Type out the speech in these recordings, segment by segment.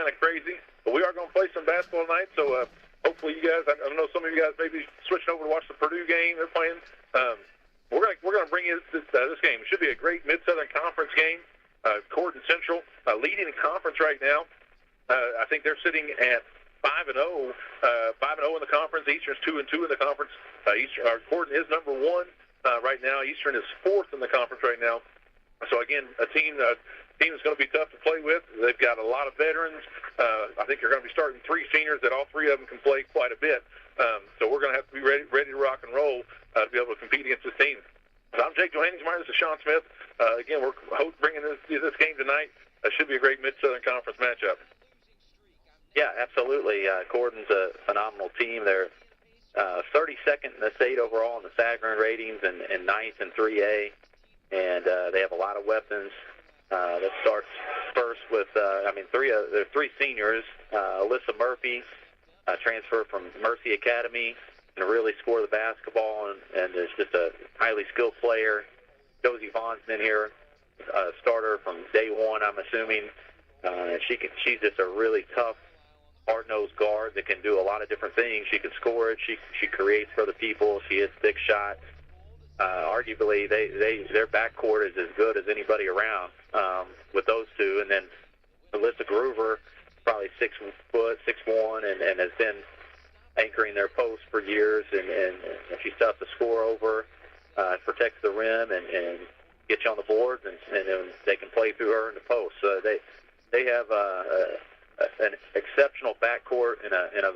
kind of crazy, but we are going to play some basketball tonight. So hopefully you guys, I know some of you guys may be switching over to watch the Purdue game they're playing. We're going to bring you this game. It should be a great Mid-Southern Conference game. Corydon Central leading the conference right now. I think they're sitting at 5-0 in the conference. Eastern's 2-2 in the conference. Corydon is number 1 right now. Eastern is 4th in the conference right now. So again, a team that's going to be tough to play with. They've got a lot of veterans. I think they're going to be starting 3 seniors that all 3 of them can play quite a bit. So we're going to have to be ready to rock and roll to be able to compete against this team. So I'm Jake Johannesmeyer. This is Sean Smith. Again, we're bringing this game tonight. It should be a great Mid-Southern Conference matchup. Yeah, absolutely. Corydon's a phenomenal team. They're 32nd in the state overall in the Sagarin ratings and 9th in 3A. And they have a lot of weapons. That starts first with, there are 3 seniors. Alyssa Murphy, transfer from Mercy Academy, and really score the basketball, and is just a highly skilled player. Josie Vaughn's been here, starter from day 1, I'm assuming. She's just a really tough, hard-nosed guard that can do a lot of different things. She can score it. She creates for other people. She hits big shots. Arguably, their backcourt is as good as anybody around with those 2. And then Alyssa Groover, probably 6 foot, 6'1", and has been anchoring their post for years. And she's tough to score over, protects the rim, and gets you on the boards, and then they can play through her in the post. So they have an exceptional backcourt and a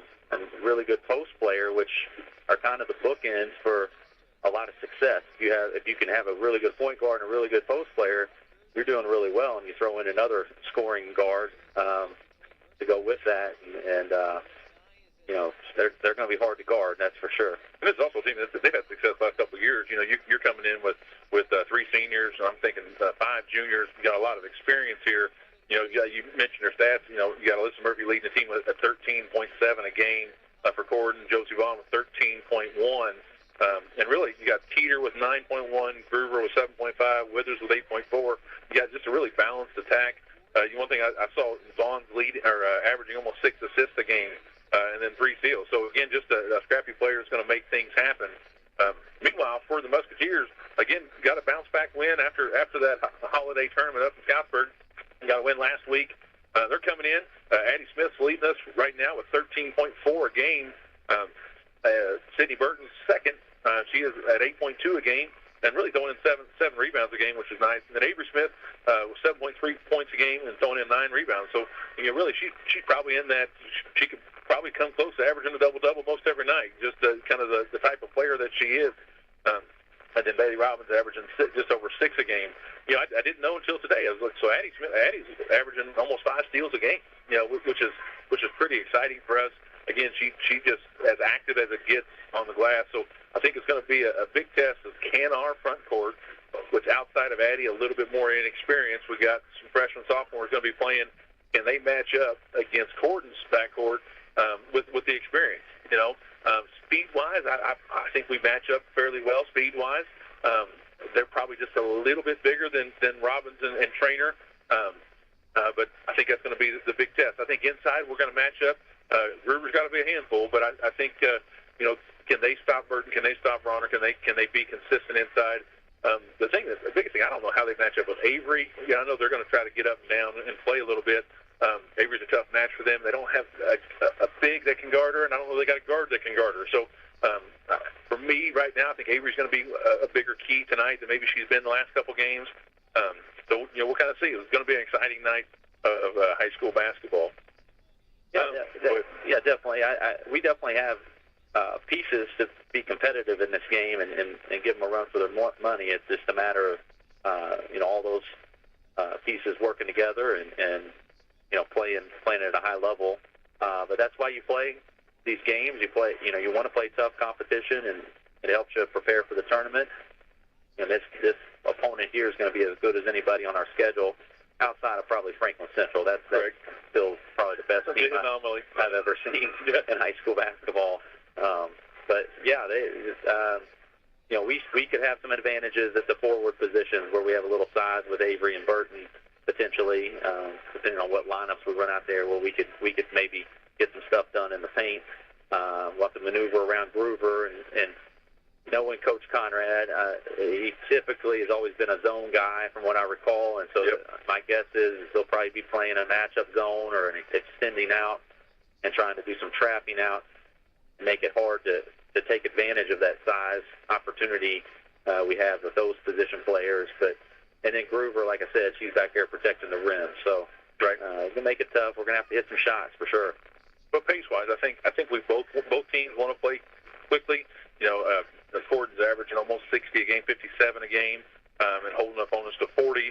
really good post player, which are kind of the bookends for a lot of success. If you can have a really good point guard and a really good post player, you're doing really well, and you throw in another scoring guard to go with that, and they're going to be hard to guard, that's for sure. And this is also a team that they've had success the last couple of years. You know, you're coming in with 3 seniors. I'm thinking 5 juniors. You got a lot of experience here. You know, you mentioned their stats. You know, you got Alyssa Murphy leading the team with 13.7 a game for Corydon. Josie Vaughn with 13.1. And really, you got Teeter with 9.1, Groover with 7.5, Withers with 8.4. You got just a really balanced attack. One thing I saw, Vaughn's averaging almost 6 assists a game, and then 3 steals. So again, just a scrappy player is going to make things happen. Meanwhile, for the Musketeers, again, got a bounce back win after that holiday tournament up in Scottsburg. Got a win last week. They're coming in. Addie Smith's leading us right now with 13.4 a game. Sydney Burton's second. She is at 8.2 a game, and really throwing in seven rebounds a game, which is nice. And then Avery Smith with 7.3 points a game and throwing in 9 rebounds. So, really, she's probably in that. She could probably come close to averaging a double-double most every night, just kind of the type of player that she is. And then Bailey Robbins averaging just over 6 a game. I didn't know until today. I was like, so Addie's averaging almost 5 steals a game, which is pretty exciting for us. Again, she just as active as it gets on the glass. So I think it's going to be a big test of can our front court, which outside of Addie a little bit more inexperienced. We got some freshmen, sophomores going to be playing. Can they match up against Corydon's backcourt with the experience? Speed-wise, I think we match up fairly well. Speed-wise, they're probably just a little bit bigger than Robbins and Trainer, but I think that's going to be the big test. I think inside we're going to match up. Gruber's got to be a handful, but I think can they stop Burton? Can they stop Bronner? Can they be consistent inside? The biggest thing, I don't know how they match up with Avery. I know they're going to try to get up and down and play a little bit. Avery's a tough match for them. They don't have a big that can guard her, and I don't know if they got a guard that can guard her. So for me right now, I think Avery's going to be a bigger key tonight than maybe she's been the last couple games. So we'll kind of see. It's going to be an exciting night of high school basketball. Yeah, definitely. We definitely have pieces to be competitive in this game and give them a run for their money. It's just a matter of all those pieces working together and playing at a high level. But that's why you play these games. You want to play tough competition, and it helps you prepare for the tournament. And this opponent here is going to be as good as anybody on our schedule, outside of probably Franklin Central. That's still probably the best team I've ever seen in high school basketball. But yeah, we could have some advantages at the forward positions where we have a little size with Avery and Burton to potentially, depending on what lineups we run out there, where we could maybe get some stuff done in the paint. We'll have to maneuver around Groover, and knowing Coach Conrad, he typically has always been a zone guy from what I recall, and so my guess is they'll probably be playing a matchup zone or extending out and trying to do some trapping out, make it hard to take advantage of that size opportunity we have with those position players. And then Groover, like I said, she's back there protecting the rim. So it's going to make it tough. We're going to have to hit some shots for sure. But pace-wise, I think we both teams want to play quickly. The Corydon's averaging almost 60 a game, 57 a game, and holding opponents to 40.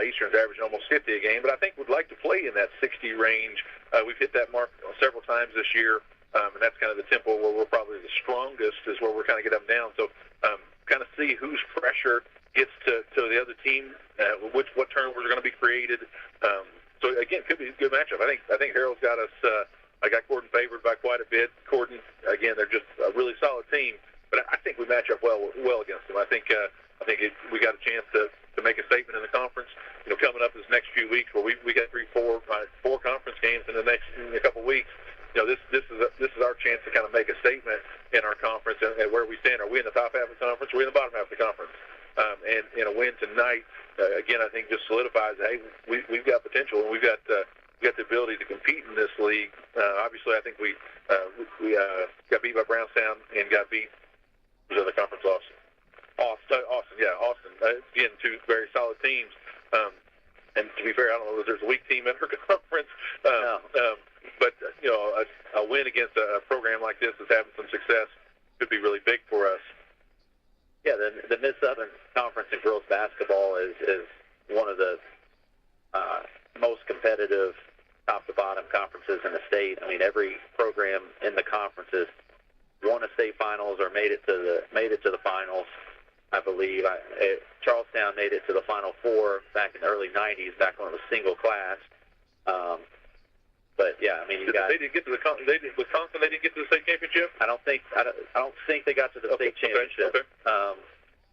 Eastern's averaging almost 50 a game. But I think we'd like to play in that 60 range. We've hit that mark several times this year, and that's kind of the tempo where we're probably the strongest, is where we're kind of get up and down. So kind of see whose pressure gets to the other team, what turnovers are going to be created. So again, could be a good matchup. I think Harold's got us. I got Corydon favored by quite a bit. Corydon, again, they're just a really solid team, but I think we match up well against them. I think we got a chance to make a statement in the conference. Coming up this next few weeks, where we got four conference games in a couple weeks. This is our chance to kind of make a statement in our conference and where we stand. Are we in the top half of the conference? Are we in the bottom half of the conference? And a win tonight, again, I think just solidifies that, hey, we've got potential, and we've got the ability to compete in this league. Obviously, I think we got beat by Brownstown and got beat with the conference loss. Austin. Again, two very solid teams. And to be fair, I don't know if there's a weak team in our conference. No. But a win against a program like this that's having some success could be really big for us. Yeah, the Mid-Southern Conference in girls basketball is one of the most competitive top-to-bottom conferences in the state. I mean, every program in the conferences won a state finals or made it to the finals. I believe Charlestown made it to the Final Four back in the early '90s, back when it was single class. But yeah, I mean, they didn't get to Wisconsin. They didn't get to the state championship. I don't think they got to the state championship. Okay.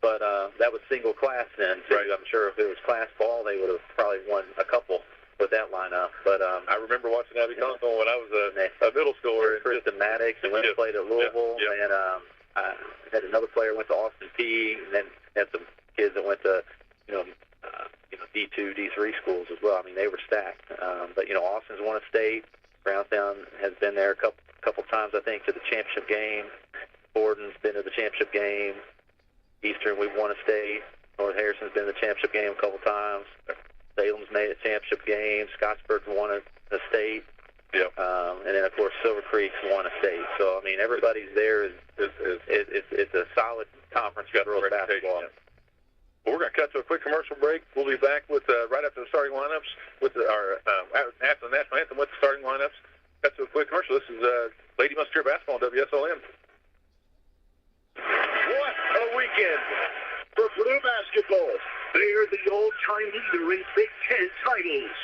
But that was single class then, too. Right. I'm sure if it was class ball, they would have probably won a couple with that lineup. But I remember watching Abby Conklin when I was a middle schooler. Kristen Maddox, and went and played at Louisville. Yeah. And I had another player went to Austin P, and then had some kids that went to D2, D3 schools as well. I mean, they were stacked. But Austin's won a state. Brownstown has been there a couple times, I think, to the championship game. Corydon's been to the championship game. Eastern, we've won a state. North Harrison's been to the championship game a couple times. Salem's made a championship game. Scottsburg's won a state. Yep. And then, of course, Silver Creek's won a state. So, I mean, everybody's there. It's a solid conference for girls basketball. Well, we're going to cut to a quick commercial break. We'll be back with right after the starting lineups with our after the national anthem with the starting lineups. Cut to a quick commercial. This is Lady Musketeer basketball on WSLM. What a weekend for Blue basketball. They're the all-time leader in Big Ten titles.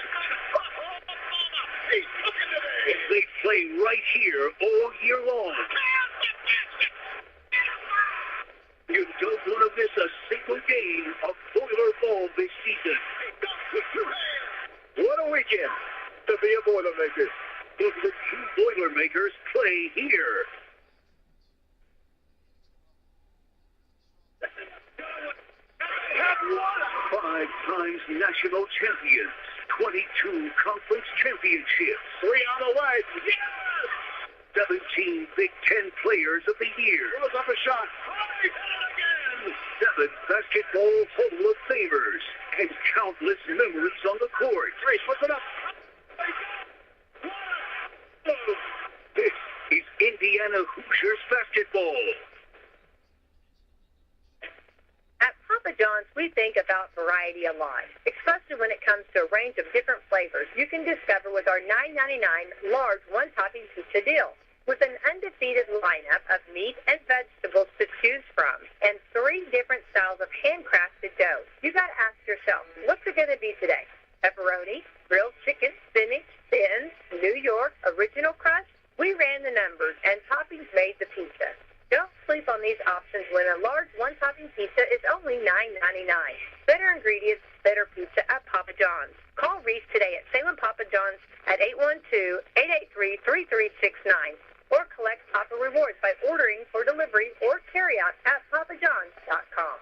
They play right here all year long. You don't want to miss a single game of Boiler Ball this season. What a weekend to be a Boilermaker. If the two Boilermakers play here. Five times national champions, 22 conference championships. 3 on the way. Yes! 17 Big Ten players of the year. Throws up a shot. 7 basketball Hall of Famers and countless memories on the court. Grace, what's it up? This is Indiana Hoosiers basketball. At Papa John's, we think about variety a lot, especially when it comes to a range of different flavors you can discover with our $9.99 large one-topping pizza deal. With an undefeated lineup of meat and vegetables to choose from and 3 different styles of handcrafted dough, you got to ask yourself, what's it going to be today? Pepperoni, grilled chicken, spinach, thin, New York, original crust? We ran the numbers, and toppings made the pizza. Don't sleep on these options when a large one-topping pizza is only $9.99. Better ingredients, better pizza at Papa John's. 812-883-3369 or collect Papa Rewards by ordering for delivery or carryout at papajohns.com.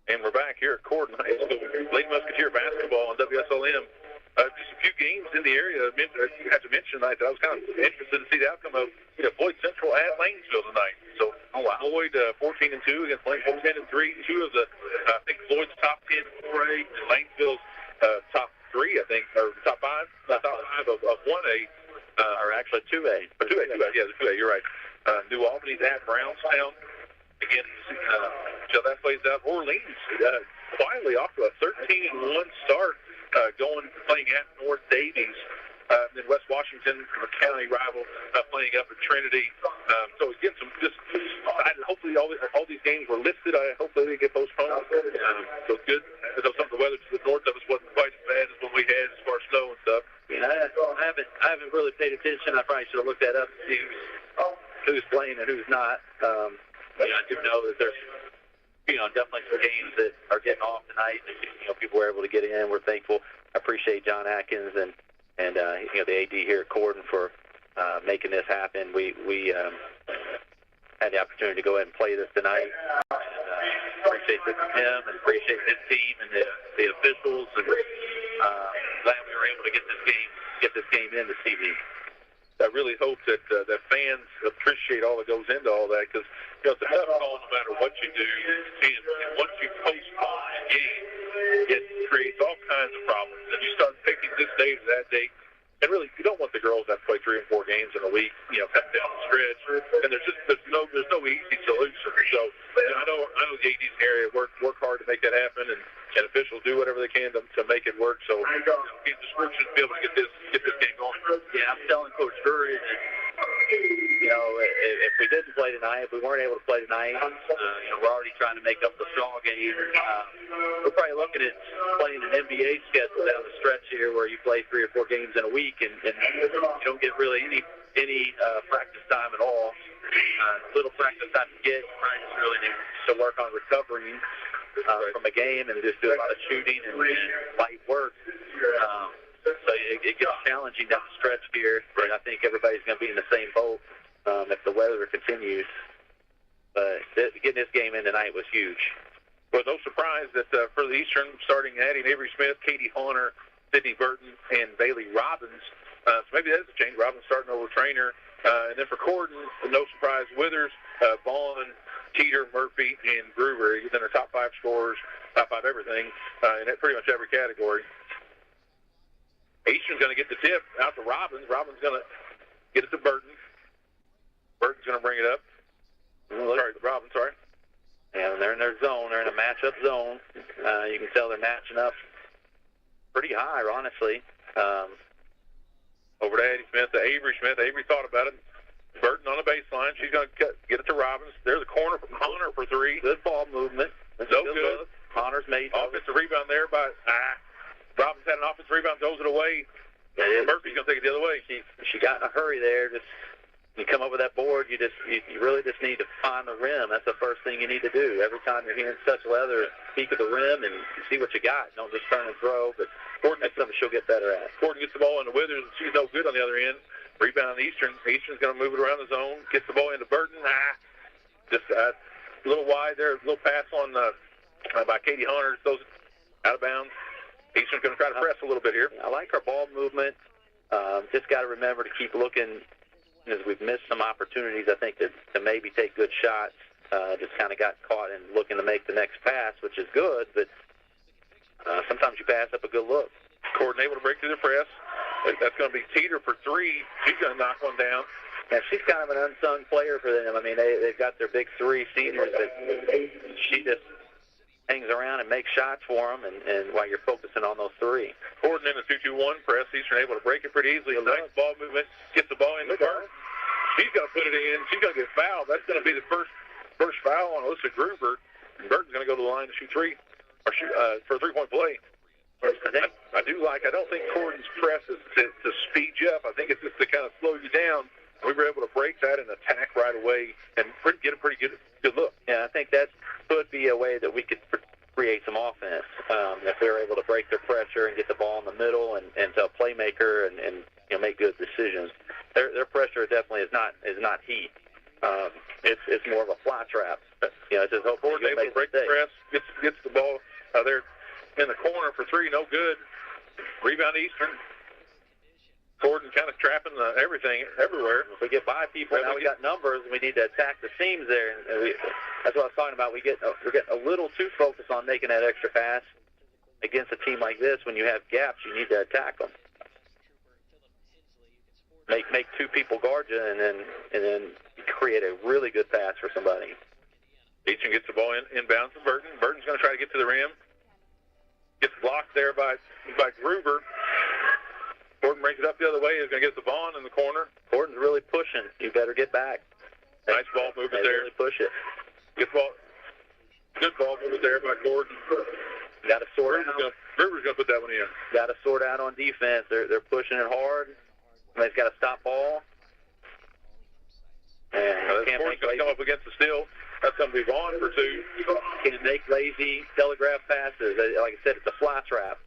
And we're back here at Corydon High School. Lady Musketeer basketball on WSLM. Just a few games in the area. I had to mention tonight that I was kind of interested to see the outcome of Floyd Central at Lanesville tonight. So Floyd 14-2 against Lanesville 10-3. Two of the, I think Floyd's top 10 4A and Lanesville's top 3, I think, or top 5 of 1A, or actually 2A. 2A, yeah, the 2A. You're right. New Albany's at Brownstown. Again, so that plays out. Orleans quietly off to a 13-1 start. Playing at North Davies, then West Washington, a county rival, playing up at Trinity. So again, hopefully all these games were listed. Hopefully they get postponed. So good. Some of the weather to the north of us wasn't quite as bad as what we had as far as snow and stuff. I haven't really paid attention. I probably should have looked that up to see who's playing and who's not. I do know that there's definitely some games that are getting off tonight. People were able to get in. We're thankful. I appreciate John Atkins and the AD here at Corydon for making this happen. We had the opportunity to go ahead and play this tonight. Appreciate him and appreciate his team and the officials, and glad we were able to get this game in this evening. I really hope that that fans appreciate all that goes into all that, because it's a tough call no matter what you do. And once you postpone a game, it creates all kinds of problems. And you start picking this date or that date. And really, you don't want the girls to have to play 3 and 4 games in a week, cut down the stretch. And there's no easy solution. So I know the ADs in the area work hard to make that happen, and officials do whatever they can to make it work. So we're just be able to get this game going. Yeah, I'm telling Coach Drury that if we didn't play tonight, if we weren't able to play tonight, we're already trying to make up the straw game. We're probably looking at playing an NBA schedule down the stretch here, where you play 3 or 4 games in a week, and you don't get really any practice time at all. Little practice time to get, you probably just really need to work on recovering from a game and just do a lot of shooting and light work. So it gets challenging down the stretch here, and I think everybody's going to be in the same boat if the weather continues. But getting this game in tonight was huge. Well, no surprise that for the Eastern, starting Addie and Avery Smith, Katie Horner, Sydney Burton, and Bailey Robbins. So maybe that is a change. Robbins starting over trainer. And then for Corydon, no surprise, Withers, Vaughn, Teeter, Murphy, and Gruber. Then their top 5 scorers, top 5 everything, in pretty much every category. Eastern's going to get the tip out to Robbins. Robbins going to get it to Burton. Burton's going to bring it up. Robbins, sorry. And they're in their zone. They're in a matchup zone. You can tell they're matching up pretty high, honestly. Over to Addie Smith, to Avery Smith. Avery thought about it. Burton on the baseline. She's going to get it to Robbins. There's a corner from Hunter for 3. Good ball movement. No good. Hunter's made offensive rebound there by Robbins had an offensive rebound, throws it away. Murphy's going to take it the other way. She got in a hurry there. Just you come up with that board, you really just need to find the rim. That's the first thing you need to do. Every time you're hearing such weather, peek at the rim and see what you got. Don't just turn and throw. But that's something she'll get better at. Corydon gets the ball into Withers, and she's no good on the other end. Rebound on Eastern. Eastern's going to move it around the zone. Gets the ball into Burton. Just a little wide there. A little pass on by Katie Hunter. Throws it out of bounds. Eastern's going to try to press a little bit here. I like her ball movement. Just got to remember to keep looking, as we've missed some opportunities, I think, to maybe take good shots. Just kind of got caught in looking to make the next pass, which is good, but sometimes you pass up a good look. Corydon able to break through the press. That's going to be Teeter for 3. She's going to knock one down. Yeah, she's kind of an unsung player for them. I mean, they've got their big 3 seniors that she just hangs around and makes shots for them, and while you're focusing on those 3. Corydon in the 2-2-1 press. Eastern able to break it pretty easily. A nice ball movement. Gets the ball in the Burton. She's going to put it in. She's going to get fouled. That's going to be the first foul on Alyssa Gruber. And Burton's going to go to the line to shoot 3 or shoot for a 3-point play. I don't think Corydon's press is to speed you up. I think it's just to kind of slow you down. We were able to break that and attack right away and get a pretty good look. Yeah, I think that could be a way that we could create some offense if we were able to break break their pressure and get the ball in the middle and to a playmaker and make good decisions. Their pressure definitely is not heat. It's more of a fly trap. It's just hope Corydon able to break the press, gets the ball there in the corner for three, no good. Rebound Eastern. Corydon kind of trapping everything everywhere. If we get by people, now we got numbers, and we need to attack the seams there. And that's what I was talking about. We're getting a little too focused on making that extra pass against a team like this. When you have gaps, you need to attack them. Make two people guard you, and then create a really good pass for somebody. Eastern gets the ball inbounds to Burton. Burton's going to try to get to the rim. Gets blocked there by Gruber. Corydon brings it up the other way. He's going to get the Vaughn in the corner. Corydon's really pushing. You better get back. Nice ball movement there. Really push it. Good ball movement there by Corydon. Got to sort out. Gruber's going to put that one in. Got to sort out on defense. They're pushing it hard. Somebody's got to stop ball. And can't make going to come up against the steal. That's going to be Vaughn for two. Can't make lazy telegraph passes. Like I said, it's a fly trap.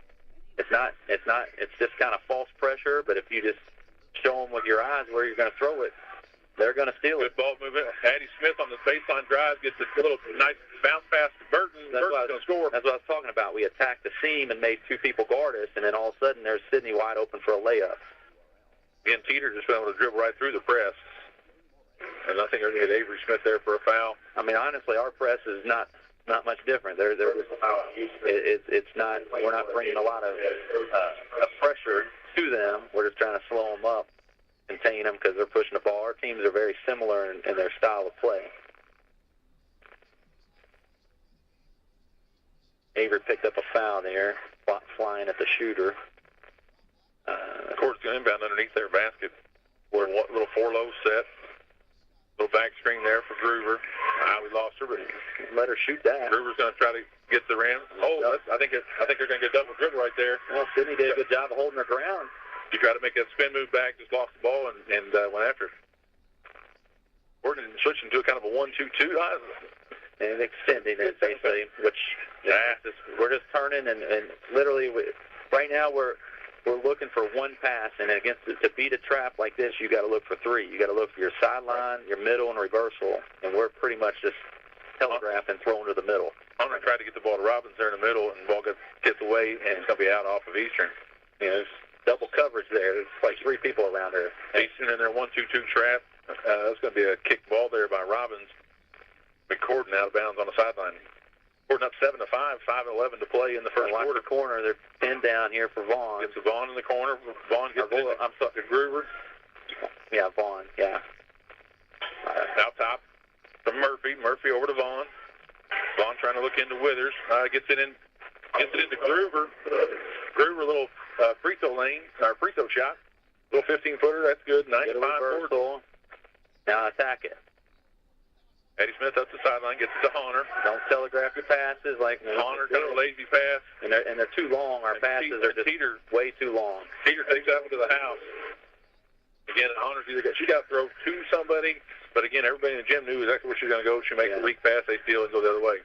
It's just kind of false pressure, but if you just show them with your eyes where you're going to throw it, they're going to steal it. Good ball movement. Addie Smith on the baseline drive gets a little nice bounce pass to Burton. Burton's going to score. That's what I was talking about. We attacked the seam and made two people guard us, and then all of a sudden there's Sidney wide open for a layup. Again, Teeter just been able to dribble right through the press. And I think they're going to hit Avery Smith there for a foul. I mean, honestly, our press is not much different. It's not. We're not bringing a lot of pressure to them. We're just trying to slow them up, contain them because they're pushing the ball. Our teams are very similar in their style of play. Avery picked up a foul there, flying at the shooter. Corydon's going to inbound underneath their basket. We're in a little 4-low set. Little back screen there for Gruber. We lost her, but let her shoot that. Gruber's going to try to get the rim. I think they're going to get a double dribble right there. Well, Sidney did a good job of holding her ground. She tried to make that spin move back, just lost the ball, and went after it. Corydon switching to a kind of a 1-2-2. And extending it, basically, which we're just turning, and literally, right now we're looking for one pass, and to beat a trap like this, you got to look for three. You got to look for your sideline, your middle, and reversal, and we're pretty much just telegraphing throwing to the middle. I'm going to try to get the ball to Robbins there in the middle, and the ball gets away, and it's going to be out off of Eastern. There's double coverage there. There's like three people around there. Eastern in their 1-2-2 trap. That's going to be a kick ball there by Robbins. Corydon out of bounds on the sideline. Corydon up 7-5, 5:11 to play in the first quarter. Corner, they're pinned down here for Vaughn. Gets to Vaughn in the corner. Vaughn gets to Gruber. Yeah, Vaughn. Yeah. Out top from Murphy. Murphy over to Vaughn. Vaughn trying to look into Withers. Gets it into Gruber. Gruber, a little free throw shot. Little 15-footer. That's good. 95-4. Now attack it. Eddie Smith up the sideline, gets it to Honor. Don't telegraph your passes like Honor, kind of a lazy pass. And they're too long. Our passes are just way too long. Teeter takes that one to the house. Again, Honor's she got to throw to somebody, but again, everybody in the gym knew exactly where she was going to go. She makes a weak pass, they steal and go the other way.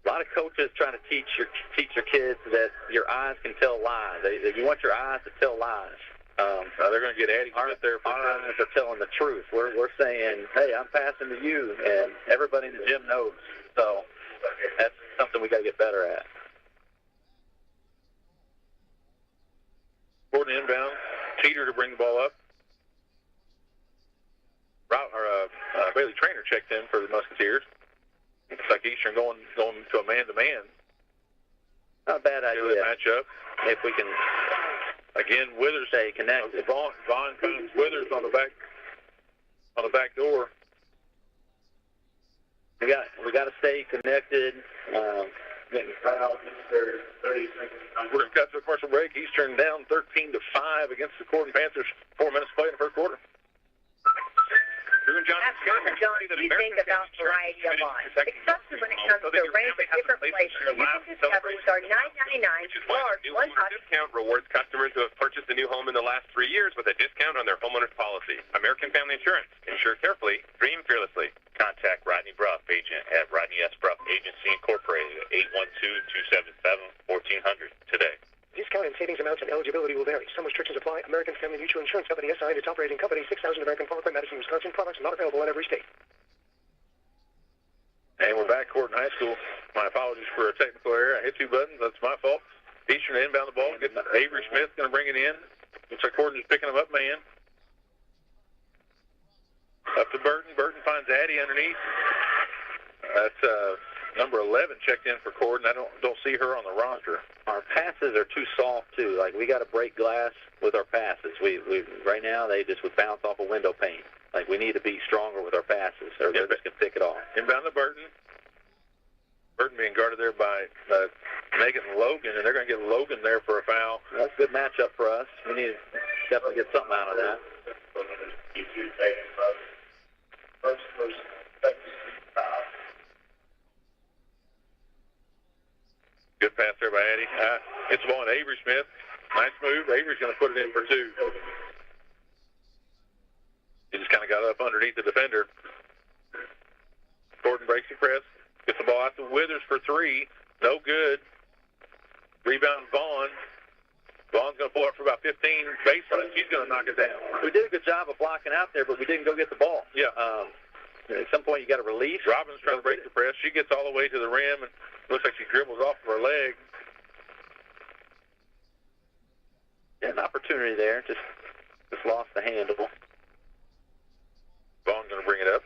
A lot of coaches trying to teach your kids that your eyes can tell lies. You want your eyes to tell lies. They're going to get Addie Smith there. Our eyes are telling the truth. We're saying, hey, I'm passing to you, and everybody in the gym knows. So that's something we got to get better at. Corydon inbound. Teeter to bring the ball up. Bailey Traynor checked in for the Musketeers. Looks like Eastern going to a man-to-man. Not a bad idea. Matchup. If we can, again, Withers stay connected. Vaughn comes Withers on the back door. We got to stay connected. Getting fouled. 30 seconds. We're going to cut to a commercial break. Eastern down 13-5 against the Corydon Panthers. 4 minutes to play in the first quarter. You're At Papa John's, we think about variety a lot, especially when it comes to a range of different flavors you can discover with our $9.99 large one-pot discount rewards customers who have purchased a new home in the last 3 years with a discount on their homeowner's policy. American Family Insurance. Insure carefully, dream fearlessly. Contact Rodney Bruff, agent at Rodney S. Bruff Agency Incorporated at 812-277-1400 today. Discount and savings amounts and eligibility will vary. Some restrictions apply. American Family Mutual Insurance Company, SI, and its operating company, 6000 American Parkway, Madison, Wisconsin. Products not available in every state. And we're back at Corydon High School. My apologies for a technical error. I hit two buttons. That's my fault. Eastern to inbound the ball. Avery Smith going to bring it in. Looks like Corydon is picking him up, man. Up to Burton. Burton finds Addie underneath. That's number 11 checked in for Corydon. I don't see her on the roster. Our passes are too soft too. Like, we got to break glass with our passes. We right now they just would bounce off a window pane. Like, we need to be stronger with our passes, or they're just gonna pick it off. Inbound to Burton. Burton being guarded there by Megan Logan, and they're going to get Logan there for a foul. That's a good matchup for us. We need to definitely get something out of that. Good pass there by Addie. Gets the ball on Avery Smith. Nice move. Avery's going to put it in for two. He just kind of got up underneath the defender. Corydon breaks the press. Gets the ball out to Withers for three. No good. Rebound Vaughn. Vaughn's going to pull up for about 15 baseline. She's going to knock it down. We did a good job of blocking out there, but we didn't go get the ball. Yeah. At some point, you got to release. Robbins trying to break the press. She gets all the way to the rim and looks like she dribbles off of her leg. Yeah, an opportunity there. Just lost the handle. Vaughn's going to bring it up.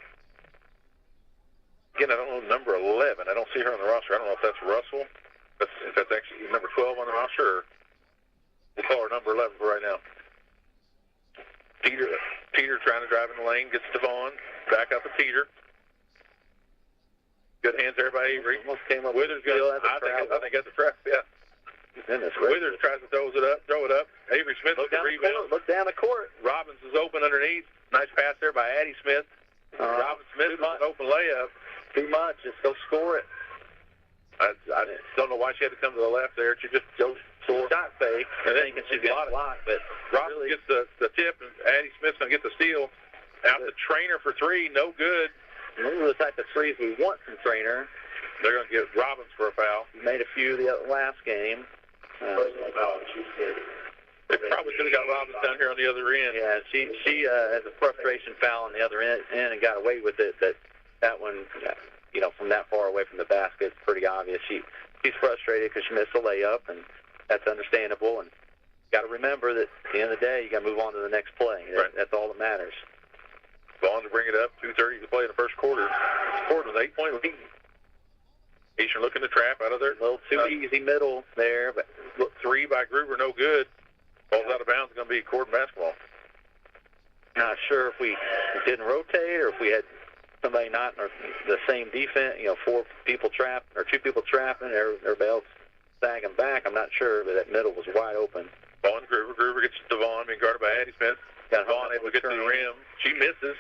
Again, I don't know number 11. I don't see her on the roster. I don't know if that's Russell. If that's actually number 12 on the roster. Or we'll call her number 11 for right now. Peter trying to drive in the lane. Gets to Vaughn. Back up to Peter. Good hands there by Avery. Almost came up. Withers got. I think that's a trap. Yeah. Goodness, Withers tries to throw it up. Avery Smith with the rebound. Look down the court. Robbins is open underneath. Nice pass there by Addie Smith. Robbins Smith with an open layup. Too much. Just go score it. I don't know why she had to come to the left there. She just goes shot fake. And then she's got a block, but Robbins gets the tip, and Addie Smith's going to get the steal. Out the Trainer for three. No good. Those are the type of threes we want from Trainer. They're going to get Robbins for a foul. Made a few the last game. They probably could have got Robbins down here on the other end. Yeah, she has a frustration foul on the other end and got away with it. That one, from that far away from the basket, it's pretty obvious. She's frustrated because she missed a layup, and that's understandable. And got to remember that at the end of the day, you got to move on to the next play. Right. That's all that matters. Vaughn to bring it up. 2:30 to play in the first quarter. Corydon with 8-point lead. Eastern looking to trap out of there. A little too easy middle there, but three by Gruber, no good. Ball's out of bounds. It's going to be Corydon basketball. Not sure if we didn't rotate or if we had somebody not in the same defense. 4 people trapped or 2 people trapping. Everybody else sagging back. I'm not sure, but that middle was wide open. Vaughn Gruber. Gruber gets to Vaughn, being guarded by Addie Smith. Vaughn able to get to the rim. She misses.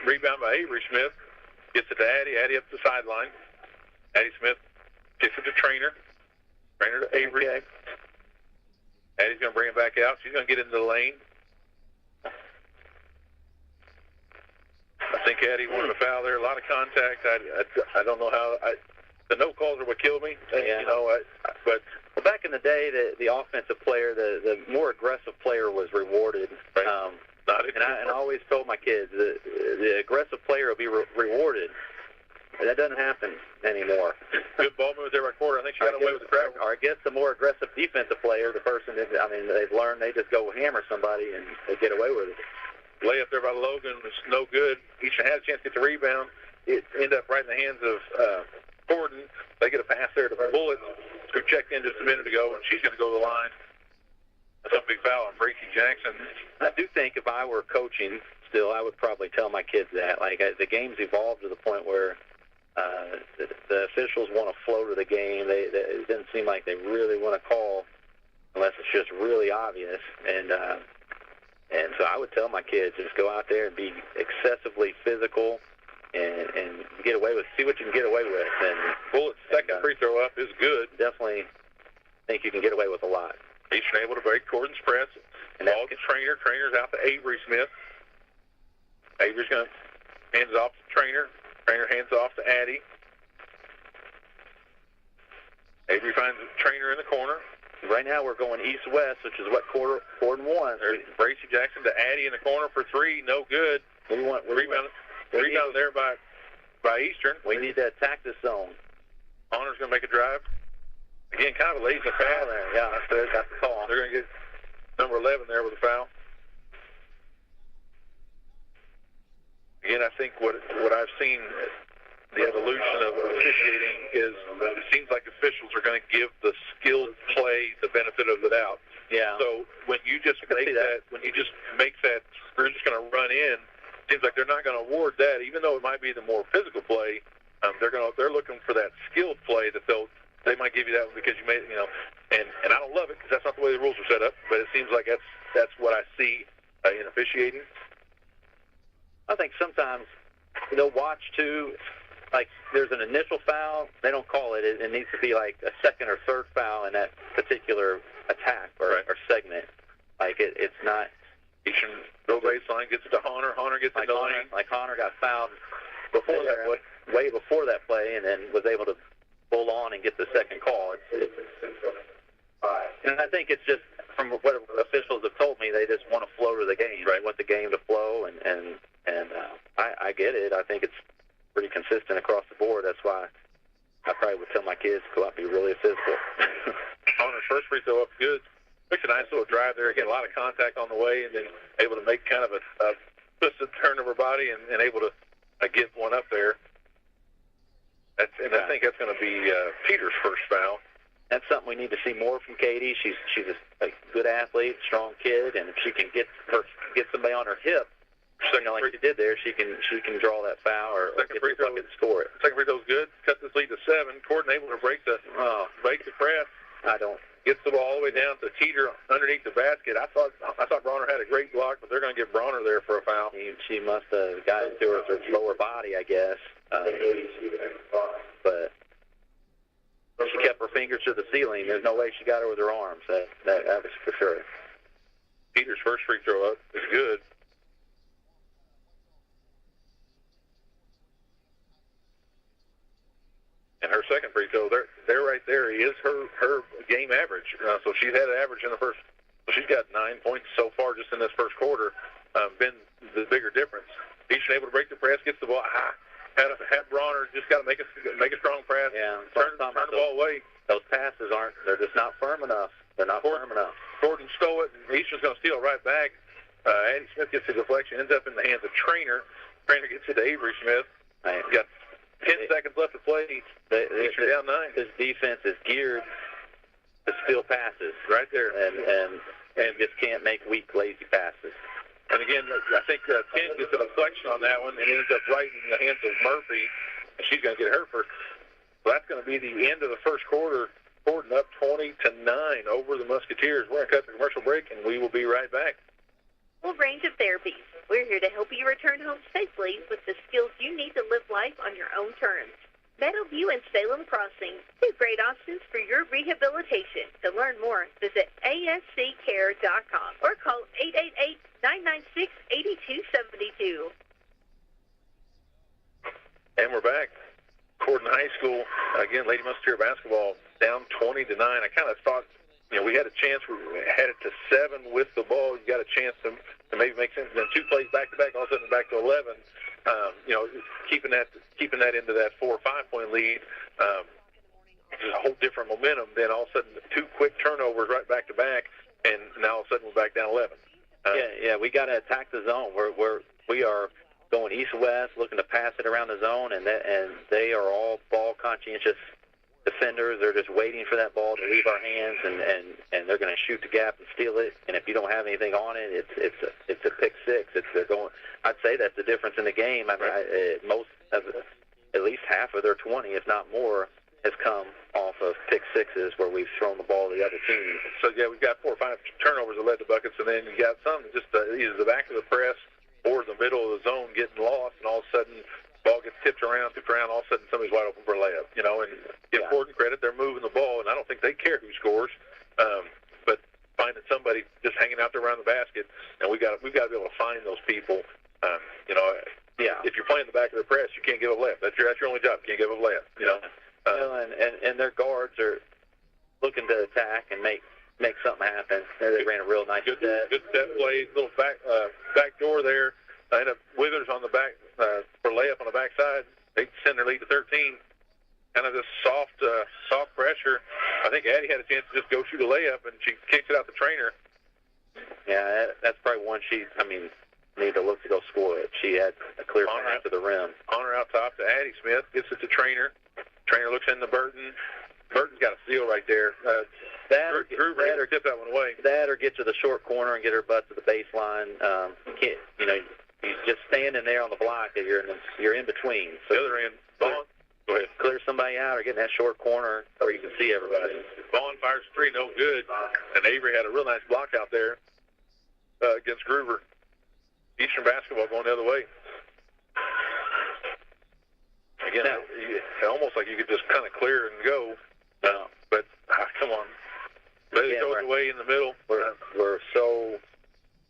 Rebound by Avery Smith. Gets it to Addie. Addie up the sideline. Addie Smith kicks it to Trainer. Trainer to Avery. Okay. Addie's going to bring it back out. She's going to get into the lane. I think Addie wanted a foul there. A lot of contact. I don't know how. The no calls are what killed me. Yeah. But back in the day, the offensive player, the more aggressive player was rewarded. Right. And I always told my kids the aggressive player will be rewarded. And that doesn't happen anymore. Good ball move there by Corydon. I think she got away with the crowd. Or I guess the more aggressive defensive player, the person, they've learned they just go hammer somebody and they get away with it. Layup there by Logan was no good. Eastern had a chance to get the rebound. It ended up right in the hands of Corydon. They get a pass there to Bullets, who checked in just a minute ago, and she's going to go to the line. That's a big foul on Bracey Jackson. I do think if I were coaching still, I would probably tell my kids that. Like, the game's evolved to the point where the officials want to flow to the game. It doesn't seem like they really want to call unless it's just really obvious. And And so I would tell my kids, just go out there and be excessively physical and get away with, see what you can get away with. And Bullet's second free throw up is good. Definitely think you can get away with a lot. Eastern able to break Corydon's press. And ball to Trainer. Trainer's out to Avery Smith. Avery's going to hands it off to Trainer. Trainer hands it off to Addie. Avery finds a Trainer in the corner. Right now we're going east-west, which is what Corydon wants. There's Bracy Jackson to Addie in the corner for three. No good. We want rebound there by Eastern. We need to attack this zone. Honor's going to make a drive. Again, kind of a lazy foul there. Yeah, that's the call. They're going to get number 11 there with a foul. Again, I think what I've seen, the evolution of officiating is it seems like officials are going to give the skilled play the benefit of the doubt. Yeah. So when you just make that, we're just going to run in, it seems like they're not going to award that, even though it might be the more physical play. They're looking for that skilled play that they might give you that one because you made, and I don't love it because that's not the way the rules are set up, but it seems like that's what I see in officiating. I think sometimes they'll watch too, like there's an initial foul, they don't call it. It needs to be like a second or third foul in that particular attack or segment. Like it's not. Eastern go baseline, gets it to Honor. Honor gets it to lane. Like Honor got fouled before way before that play, and then was able to pull on and get the second call. And I think it's just from what officials have told me, they just want to flow to the game. Right, want the game to flow, and I get it. I think it's pretty consistent across the board. That's why I probably would tell my kids to go out and be really physical. Honor's first free throw up good. Makes a nice little drive there. Again, a lot of contact on the way, and then able to make kind of a twisted turn of her body and able to get one up there. I think that's going to be Peter's first foul. That's something we need to see more from Katie. She's a good athlete, strong kid, and if she can get somebody on her hip, like she did there, she can draw that foul or get the bucket and score it. Second free throw's good. Cut this lead to 7. Corydon able to break the press. Gets the ball all the way down to Teeter underneath the basket. I thought Bronner had a great block, but they're going to get Bronner there for a foul. She must have got it to her with her lower body, I guess. But she kept her fingers to the ceiling. There's no way she got her with her arms. That was for sure. Teeter's first free throw up is good. And her second free throw, there right there is her game average. So she's had an average in the first. So she's got 9 points so far just in this first quarter. Been the bigger difference. Eastern able to break the press, gets the ball high. Had Bronner just got to make a strong press. Yeah, turn the ball away. Those passes they're just not firm enough. They're not firm enough. Corydon stole it, and Eastern's going to steal it right back. Addie Smith gets the deflection, ends up in the hands of Trainer. Trainer gets it to Avery Smith. Got 10 seconds left to play. Eastern down 9. This defense is geared to steal passes right there, and just can't make weak, lazy passes. And again, I think 10 gets a deflection on that one and ends up right in the hands of Murphy, and she's going to get her first. So that's going to be the end of the first quarter. Corydon up 20-9 over the Musketeers. We're going to cut the commercial break, and we will be right back. Full range of therapies. We're here to help you return home safely with the skills you need to live life on your own terms. Meadowview and Salem Crossing, 2 great options for your rehabilitation. To learn more, visit asccare.com or call 888-996-8272. And we're back. Corydon High School, again, Lady Musketeer basketball down 20-9. I kind of thought, we had a chance. We had it to 7 with the ball. You got a chance to maybe make sense. Then 2 plays back-to-back, all of a sudden back to 11. Keeping that into that 4 or 5 point lead, just a whole different momentum. Then all of a sudden 2 quick turnovers right back to back, and now all of a sudden we're back down 11. We got to attack the zone. We are going east-west, looking to pass it around the zone, and they are all ball conscientious defenders. They're just waiting for that ball to leave our hands, and they're going to shoot the gap and steal it. And if you don't have anything on it, it's a pick 6. I'd say that's the difference in the game. I mean, most of at least half of their 20, if not more, has come off of pick sixes where we've thrown the ball to the other team. So, yeah, we've got 4 or 5 turnovers that led to buckets, and then you got some just either the back of the press or the middle of the zone getting lost, and all of a sudden ball gets tipped around, all of a sudden somebody's wide open for a layup, you know, and give Corydon credit, they're moving the ball, and I don't think they care who scores, but finding somebody just hanging out there around the basket, and we've got to be able to find those people, you know. Yeah. If you're playing the back of the press, you can't give up layup. That's your only job. You can't give up layup, you know. And their guards are looking to attack and make something happen. They ran a real nice good set play, little back door there. End up Withers on the back for layup on the backside. They send their lead to 13. Kind of this soft pressure. I think Addie had a chance to just go shoot a layup, and she kicks it out the trainer. Yeah, that's probably one need to look to go score it. She had a clear path to the rim. On her out top to Addie Smith. Gets it to Trainer. Trainer looks into Burton. Burton's got a steal right there. Drew tip that one away. That or get to the short corner and get her butt to the baseline. You just standing there on the block that you're in between. So the other end, Vaughn. Go ahead. Clear somebody out or get in that short corner where you can see everybody. Vaughn fires 3, no good. And Avery had a real nice block out there against Groover. Eastern basketball going the other way. Again, almost like you could just kind of clear and go. But come on. Let it go away in the middle. We're so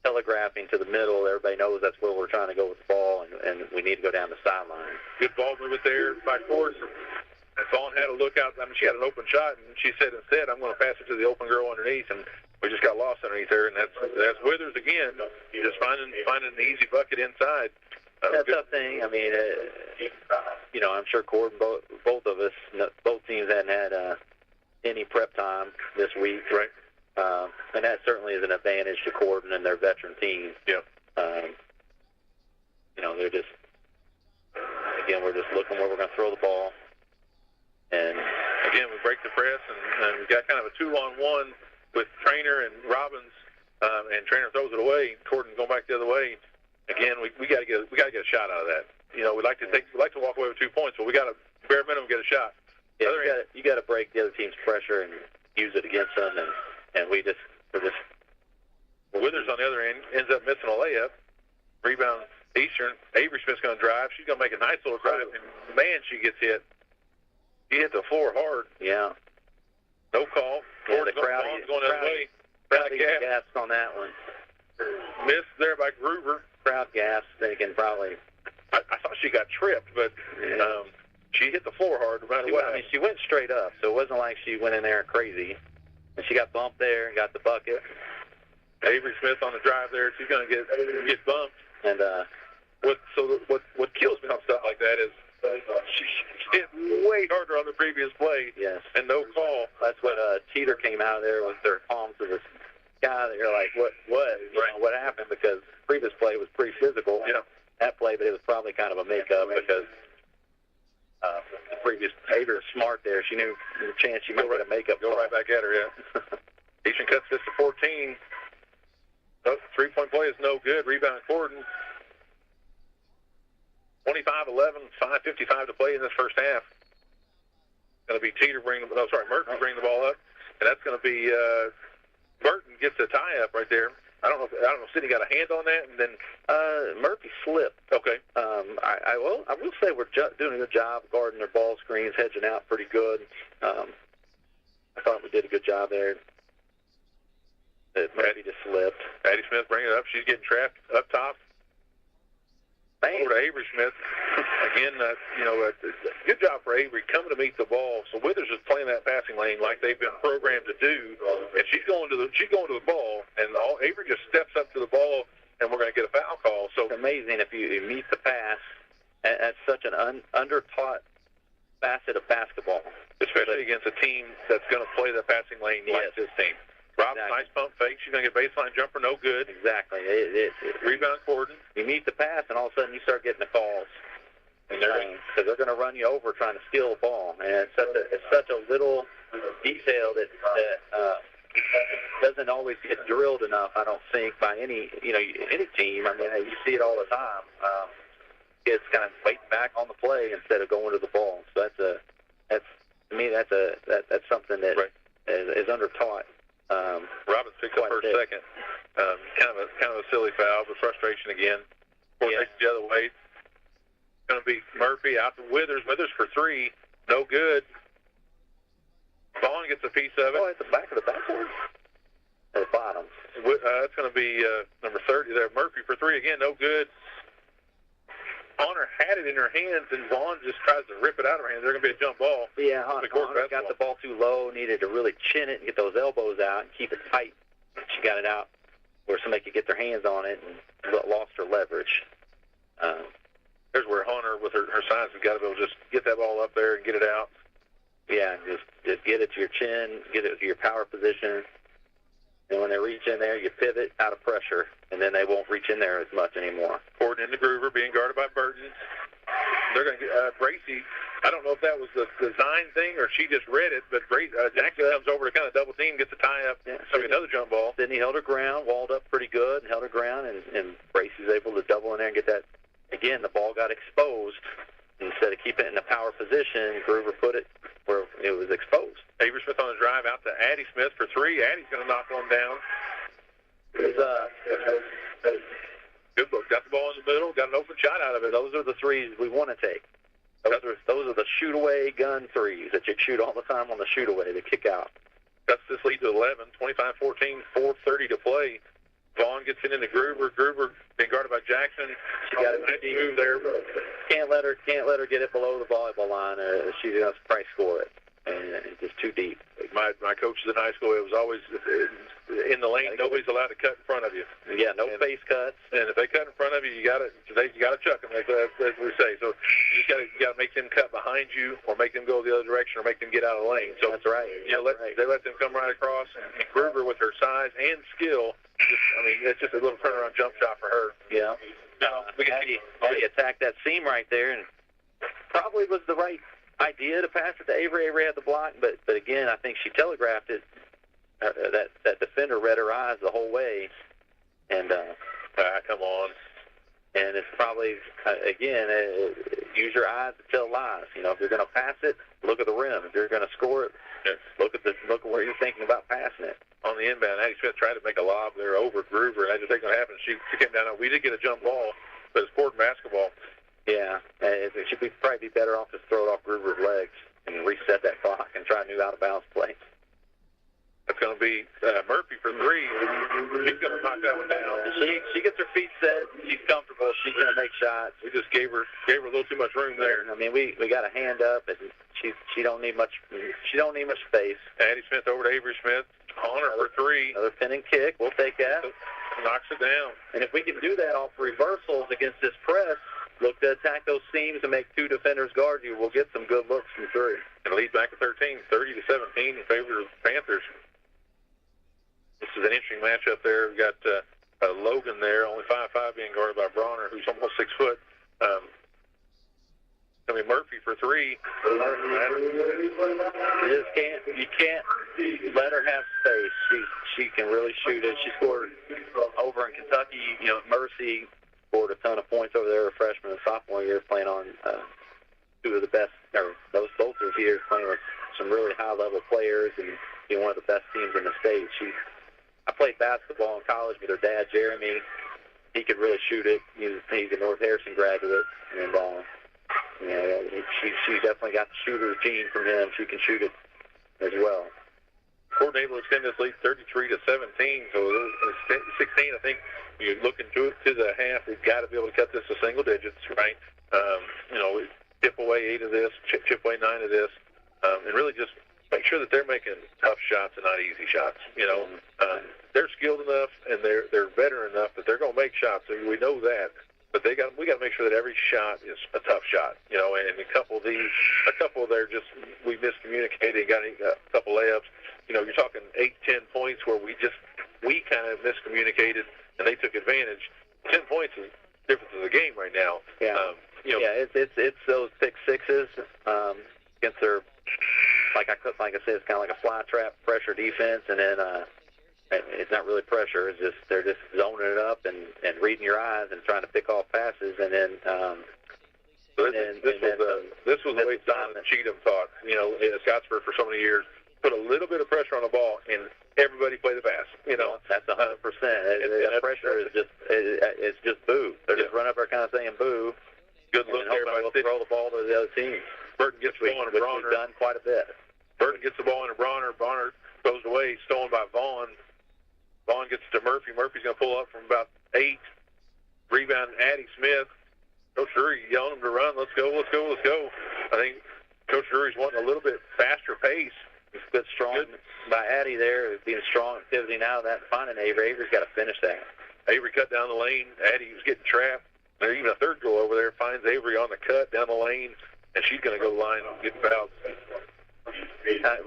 telegraphing to the middle. Everybody knows that's where we're trying to go with the ball, and we need to go down the sideline. Good ball movement there by Corydon. And Vaughn had a look out. I mean, she had an open shot, and she said instead, I'm going to pass it to the open girl underneath, and we just got lost underneath her. And that's Withers again, just finding an easy bucket inside. That's a tough thing. I mean, I'm sure Corydon, both of us, both teams hadn't had any prep time this week. Right. And that certainly is an advantage to Corydon and their veteran team. Yeah. They're just, again, we're just looking where we're going to throw the ball. And again, we break the press, and we got kind of a 2-on-1 with Trainer and Robbins, and Trainer throws it away. Corydon going back the other way. Again, we got to get a shot out of that. You know, we like to walk away with 2 points, but we got to bare minimum get a shot. Yeah, you got to break the other team's pressure and use it against them, and we're just. Withers on the other end ends up missing a layup. Rebound Eastern. Avery Smith's going to drive. She's going to make a nice little drive, and man, she gets hit. She hit the floor hard. Yeah. No call. Yeah, the crowd going the other way. Crowd gasped on that one. Missed there by Groover. Crowd gasped, thinking probably. I thought she got tripped, but she hit the floor hard no matter what. I mean, she went straight up, so it wasn't like she went in there crazy. And she got bumped there and got the bucket. Avery Smith on the drive there. She's going to get bumped. And what kills me on stuff like that is she hit way harder on the previous play. Yes. And no call. That's what Teeter came out of there with their palms to the sky. They're like, what? What happened? Because the previous play was pretty physical. Yeah. That play, but it was probably kind of a makeup because the previous Avery was smart there. She knew the chance she might get a makeup. Go right back at her, yeah. Eastern cuts this to 14. Oh, 3-point play is no good. Rebound Corydon. 25-11, 5:55 to play in this first half. Going to be Murphy bringing the ball up, and that's going to be Burton gets a tie up right there. I don't know if Sydney got a hand on that, and then Murphy slipped. Okay. I will say we're doing a good job guarding their ball screens, hedging out pretty good. I thought we did a good job there. Murphy just slipped. Addie Smith bringing it up. She's getting trapped up top. Over to Avery Smith. Again, good job for Avery coming to meet the ball. So Withers is playing that passing lane like they've been programmed to do, and she's going to the ball, and Avery just steps up to the ball, and we're going to get a foul call. So it's amazing if you meet the pass. That's such an under-taught facet of basketball, especially against a team that's going to play the passing lane like this team. Rob's nice pump fake. She's going to get baseline jumper, no good. Exactly. Rebound Corydon. You meet the pass, and all of a sudden you start getting the calls. Because they're going to run you over trying to steal the ball. And it's such a little detail that doesn't always get drilled enough, I don't think, by any team. I mean, you see it all the time. It's kind of waiting back on the play instead of going to the ball. So that's to me, that's something that Right. is under-taught. Robbins picks up her second. Kind of a silly foul, but frustration again. Takes the other way. Going to be Murphy out to Withers. Withers for three. No good. Vaughn gets a piece of it. Oh, at the back of the backboard? At the bottom. That's going to be number 30 there. Murphy for three again. No good. Honor had it in her hands, and Vaughn just tries to rip it out of her hands. There's going to be a jump ball. Yeah, Honor got the ball too low, needed to really chin it and get those elbows out and keep it tight. She got it out where somebody could get their hands on it and lost her leverage. There's where Hunter, with her size, has got to be able to just get that ball up there and get it out. Yeah, just get it to your chin, get it to your power position. And when they reach in there, you pivot out of pressure, and then they won't reach in there as much anymore. Corydon into Groover, being guarded by Burton. They're going to get Bracy. I don't know if that was the design thing or she just read it, but Jackson comes over to kind of double team, gets a tie up, another jump ball. Sydney held her ground, walled up pretty good, and held her ground, and Bracy's able to double in there and get that. Again, the ball got exposed. Instead of keeping it in a power position, Groover put it where it was exposed. Avery Smith on the drive out to Addie Smith for three. Addie's going to knock one down. Good look. Got the ball in the middle. Got an open shot out of it. Those are the threes we want to take. Those are the shoot-away gun threes that you shoot all the time on the shoot-away, the kick-out. Cuts this lead to 11, 25-14, 4:30 to play. Vaughn gets it into Groover. Groover being guarded by Jackson. She got a nice move there. Can't let her get it below the volleyball line. She's going to probably score it. And it's just too deep. My coaches in high school, it was always in the lane. Nobody's allowed to cut in front of you. Yeah, no face cuts. And if they cut in front of you, you got to chuck them, as we say. So you got to make them cut behind you, or make them go the other direction, or make them get out of the lane. So that's right. They let them come right across. And Groover, with her size and skill, it's just a little turnaround jump shot for her. Yeah. He attacked that seam right there, and probably was the right idea to pass it to Avery. Avery had the block, but again, I think she telegraphed it. That defender read her eyes the whole way, and come on. And it's probably use your eyes to tell lies. If you're going to pass it, look at the rim. If you're going to score it, look at where you're thinking about passing it. On the inbound, Addie Smith tried to make a lob there over Groover, and I just think what happened. She came down. We did get a jump ball, but it's court basketball. Yeah, it should probably be better off to throw it off Groover's legs and reset that clock and try a new out-of-bounds play. That's going to be Murphy for three. She's going to knock that one down. She gets her feet set. She's comfortable. She's going to make shots. We just gave her a little too much room there. We got a hand up, and she don't need much. She don't need much space. Addie Smith over to Avery Smith. Honor for three. Another pin and kick. We'll take that. Knocks it down. And if we can do that off reversals against this press, look to attack those seams and make two defenders guard you, we'll get some good looks from three. And lead back to 13, 30-17 in favor of the Panthers. This is an interesting matchup there. We've got Logan there, only 5'5", being guarded by Bronner, who's almost 6 foot. Murphy for three. You can't let her have space. She can really shoot it. She scored over in Kentucky. Mercy scored a ton of points over there, her freshman and sophomore year, playing on two of the best, or both of years playing with some really high-level players and being one of the best teams in the state. I played basketball in college with her dad, Jeremy. He could really shoot it. He's a North Harrison graduate, and she definitely got the shooter's gene from him. She can shoot it as well. Corydon able to extend this lead 33-17. So 16, I think you're looking to the half. We've got to be able to cut this to single digits, right? Chip away 8 of this, chip away 9 of this, and really just make sure that they're making tough shots and not easy shots. They're skilled enough and they're veteran enough that they're going to make shots. We know that. But we got to make sure that every shot is a tough shot, and a couple there just we miscommunicated and got a couple layups. You're talking 8-10 points where we kind of miscommunicated and they took advantage. 10 points is the difference of the game right now. Yeah, it's those pick sixes against their like I said, it's kind of like a fly trap pressure defense, and then it's not really pressure. It's just they're just zoning it up and reading your eyes and trying to pick off passes, and then So this was the way Don Cheatham taught, in Scottsburg for so many years. Put a little bit of pressure on the ball, and everybody play the pass. That's 100%. That pressure is it's just boo. They're just running up there kind of saying boo. Good look there by throw the ball to the other team. Burton gets the ball in a Bronner. We've done quite a bit. Burton gets the ball in a Bronner. Bronner goes away, stolen by Vaughn. Vaughn gets to Murphy. Murphy's going to pull up from about 8. Rebound, Addie Smith. Coach Drury yelling him to run. Let's go, let's go, let's go. I think Coach Drury's wanting a little bit faster pace. It's good strong by Addie there, being strong and pivoting out of that, finding Avery. Avery's got to finish that. Avery cut down the lane. Addie was getting trapped. There's even a third girl over there finds Avery on the cut down the lane, and she's going to go line and get fouled.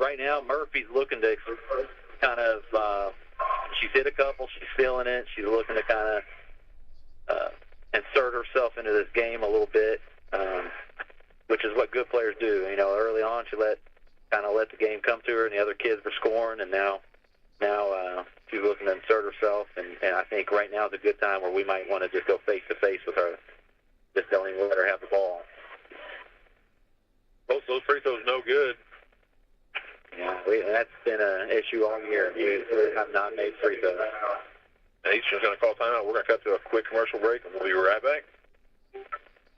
Right now, Murphy's looking to kind of she's hit a couple. She's feeling it. She's looking to kind of insert herself into this game a little bit, which is what good players do. Early on, she kind of let the game come to her, and the other kids were scoring, and now she's looking to insert herself, and I think right now is a good time where we might want to just go face-to-face with her. Just don't even let her have the ball. Both those free throws no good. Yeah, that's been an issue all year. We have not made free throws. Easton's going to call timeout. We're going to cut to a quick commercial break, and we'll be right back.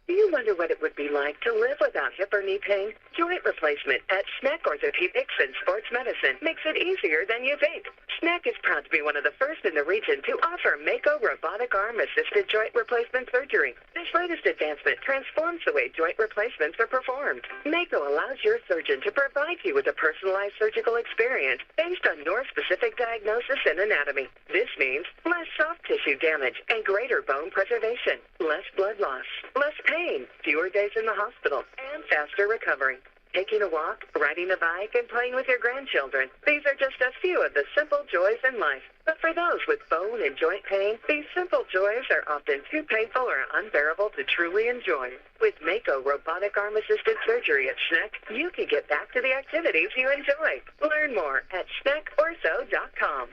Do you wonder what it would be like to live without hip or knee pain? Joint replacement at Schneck Orthopedics and Sports Medicine makes it easier than you think. Schneck is proud to be one of the first in the region to offer Mako robotic arm-assisted joint replacement surgery. This latest advancement transforms the way joint replacements are performed. Mako allows your surgeon to provide you with a personalized surgical experience based on your specific diagnosis and anatomy. This means less soft tissue damage and greater bone preservation, less blood loss, less pain, fewer days in the hospital, and faster recovery. Taking a walk, riding a bike, and playing with your grandchildren. These are just a few of the simple joys in life. But for those with bone and joint pain, these simple joys are often too painful or unbearable to truly enjoy. With Mako robotic arm-assisted surgery at Schneck, you can get back to the activities you enjoy. Learn more at SchneckOrtho.com.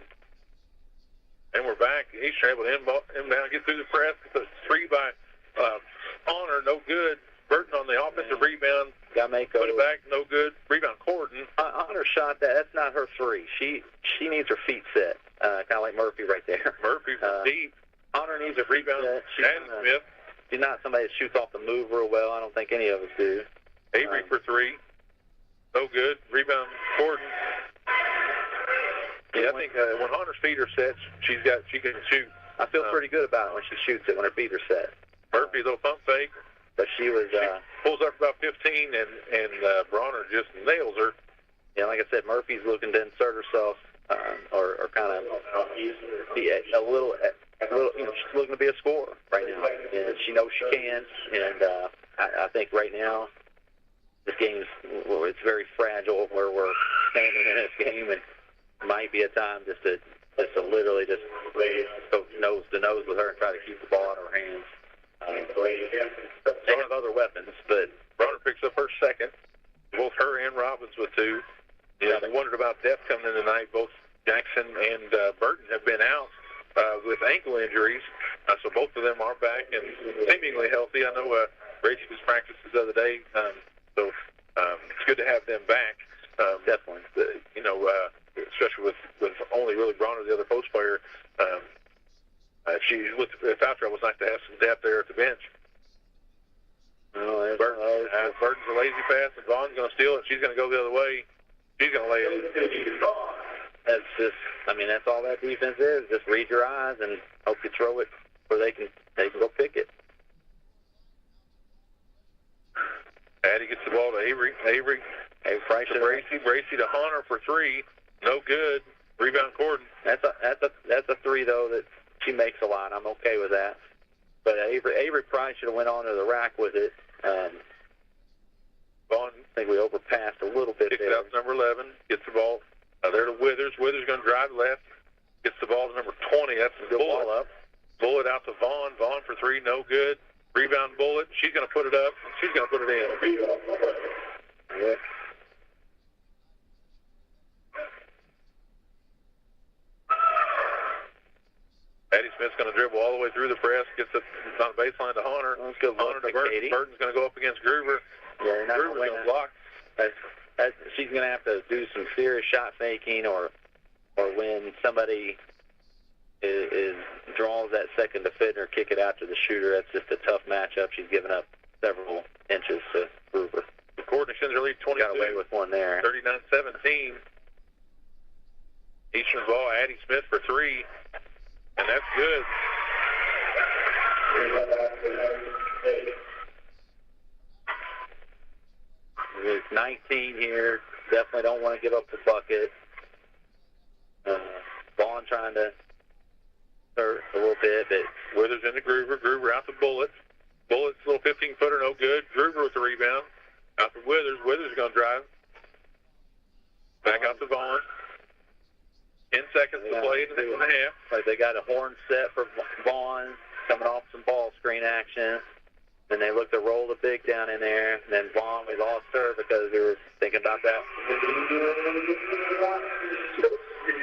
And we're back. Eastern able to inbound, get through the press. It's 3 by Honor, no good. Burton on the offensive rebound. Got Mako. Put it back, no good. Rebound, Corydon. Honor shot that. That's not her 3. She needs her feet set, kind of like Murphy right there. Murphy from deep. Honor needs a rebound. Smith. She's not somebody that shoots off the move real well. I don't think any of us do. Avery for 3. No good. Rebound, Corydon. Yeah, I think when Honor's feet are set, she can shoot. I feel pretty good about it when she shoots it, when her feet are set. Murphy, little pump fake. But she was... pulls up about 15, and Bronner just nails her. Yeah, like I said, Murphy's looking to insert herself, or kind of be a little, she's looking to be a scorer right now. And she knows she can, and I think right now, this game it's very fragile where we're standing in this game, and might be a time just to literally just go nose to nose with her and try to keep the ball in her hands. They have other weapons, but Bronner picks up her second. Both her and Robbins with 2. Yeah, they wondered about depth coming in tonight. Both Jackson and Burton have been out with ankle injuries, so both of them are back and seemingly healthy. I know Gracie was practicing the other day, so it's good to have them back. Definitely. Especially with only really Bronner, the other post player. With foul trouble, it's nice to have some depth there at the bench. Burton's a lazy pass, and Vaughn's going to steal it. She's going to go the other way. She's going to lay it. That's just, that's all that defense is. Just read your eyes and hope you throw it where they can go pick it. Addie gets the ball to Avery. Avery Price to Bracy to Hunter for 3. No good. Rebound, Corydon. That's a 3 though that she makes a lot. I'm okay with that. But Avery Price should have went on to the rack with it. Vaughn, I think we overpassed a little bit kicks there. It out to number 11. Gets the ball there to Withers. Withers going to drive left. Gets the ball to number 20. That's a good ball up. Bullet out to Vaughn. Vaughn for 3. No good. Rebound, Bullet. She's going to put it up. She's going to put it in. Yeah. Addie Addie Smith's going to dribble all the way through the press, gets it on the baseline to Hunter. Hunter to Burton. Burton's going to go up against Groover. Yeah, Groover's going to block. She's going to have to do some serious shot faking, or when somebody draws that second defender, kick it out to the shooter. That's just a tough matchup. She's given up several inches to Groover. Corydon extends their lead 22. Got away with one there. 39-17. Eastern's ball, Addie Smith for three, and that's good. It's 19 here. Definitely don't want to give up the bucket. Vaughn trying to hurt a little bit, but Withers into Groover. Groover out to Bullitt. Bullitt's little 15-footer, no good. Groover with the rebound. Out to Withers. Withers is going to drive. Back out to Vaughn. 10 seconds to play in the second half. Like they got a horn set for Vaughn, coming off some ball screen action. Then they look to roll the big down in there. And then Vaughn, we lost her because we were thinking about that.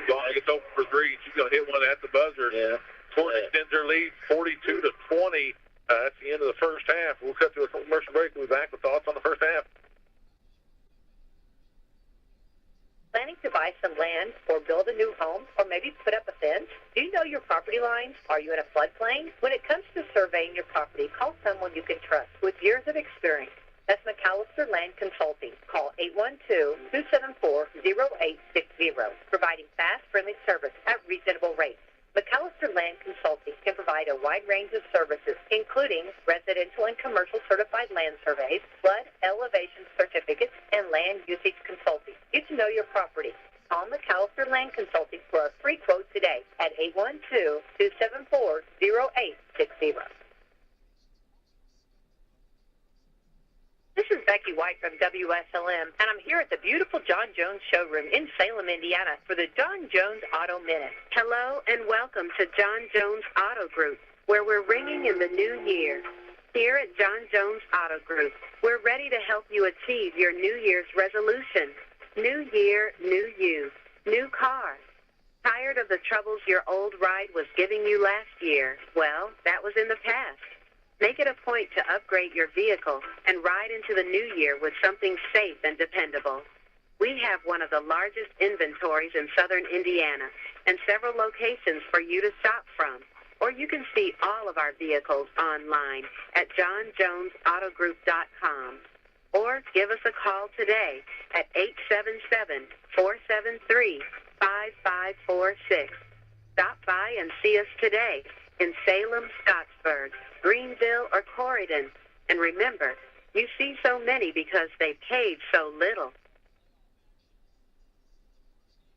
Vaughn gets open for three. She's going to hit one at the buzzer. Yeah. Corydon extends their lead 42-20. That's the end of the first half. We'll cut to a commercial break. We'll be back with thoughts on the first half. Planning to buy some land or build a new home or maybe put up a fence? Do you know your property lines? Are you in a floodplain? When it comes to surveying your property, call someone you can trust with years of experience. That's McAllister Land Consulting. Call 812-274-0860, providing fast, friendly service at reasonable rates. McAllister Land Consulting can provide a wide range of services, including residential and commercial certified land surveys, flood elevation certificates, and land usage consulting. Get to know your property. Call McAllister Land Consulting for a free quote today at 812-274-0860. This is Becky White from WSLM, and I'm here at the beautiful John Jones showroom in Salem, Indiana, for the John Jones Auto Minute. Hello and welcome to John Jones Auto Group, where we're ringing in the new year. Here at John Jones Auto Group, we're ready to help you achieve your New Year's resolution. New year, new you, new car. Tired of the troubles your old ride was giving you last year? Well, that was in the past. Make it a point to upgrade your vehicle and ride into the new year with something safe and dependable. We have one of the largest inventories in southern Indiana and several locations for you to shop from. Or you can see all of our vehicles online at johnjonesautogroup.com. Or give us a call today at 877-473-5546. Stop by and see us today in Salem, Scottsburg, Greenville, or Corydon. And remember, you see so many because they paid so little.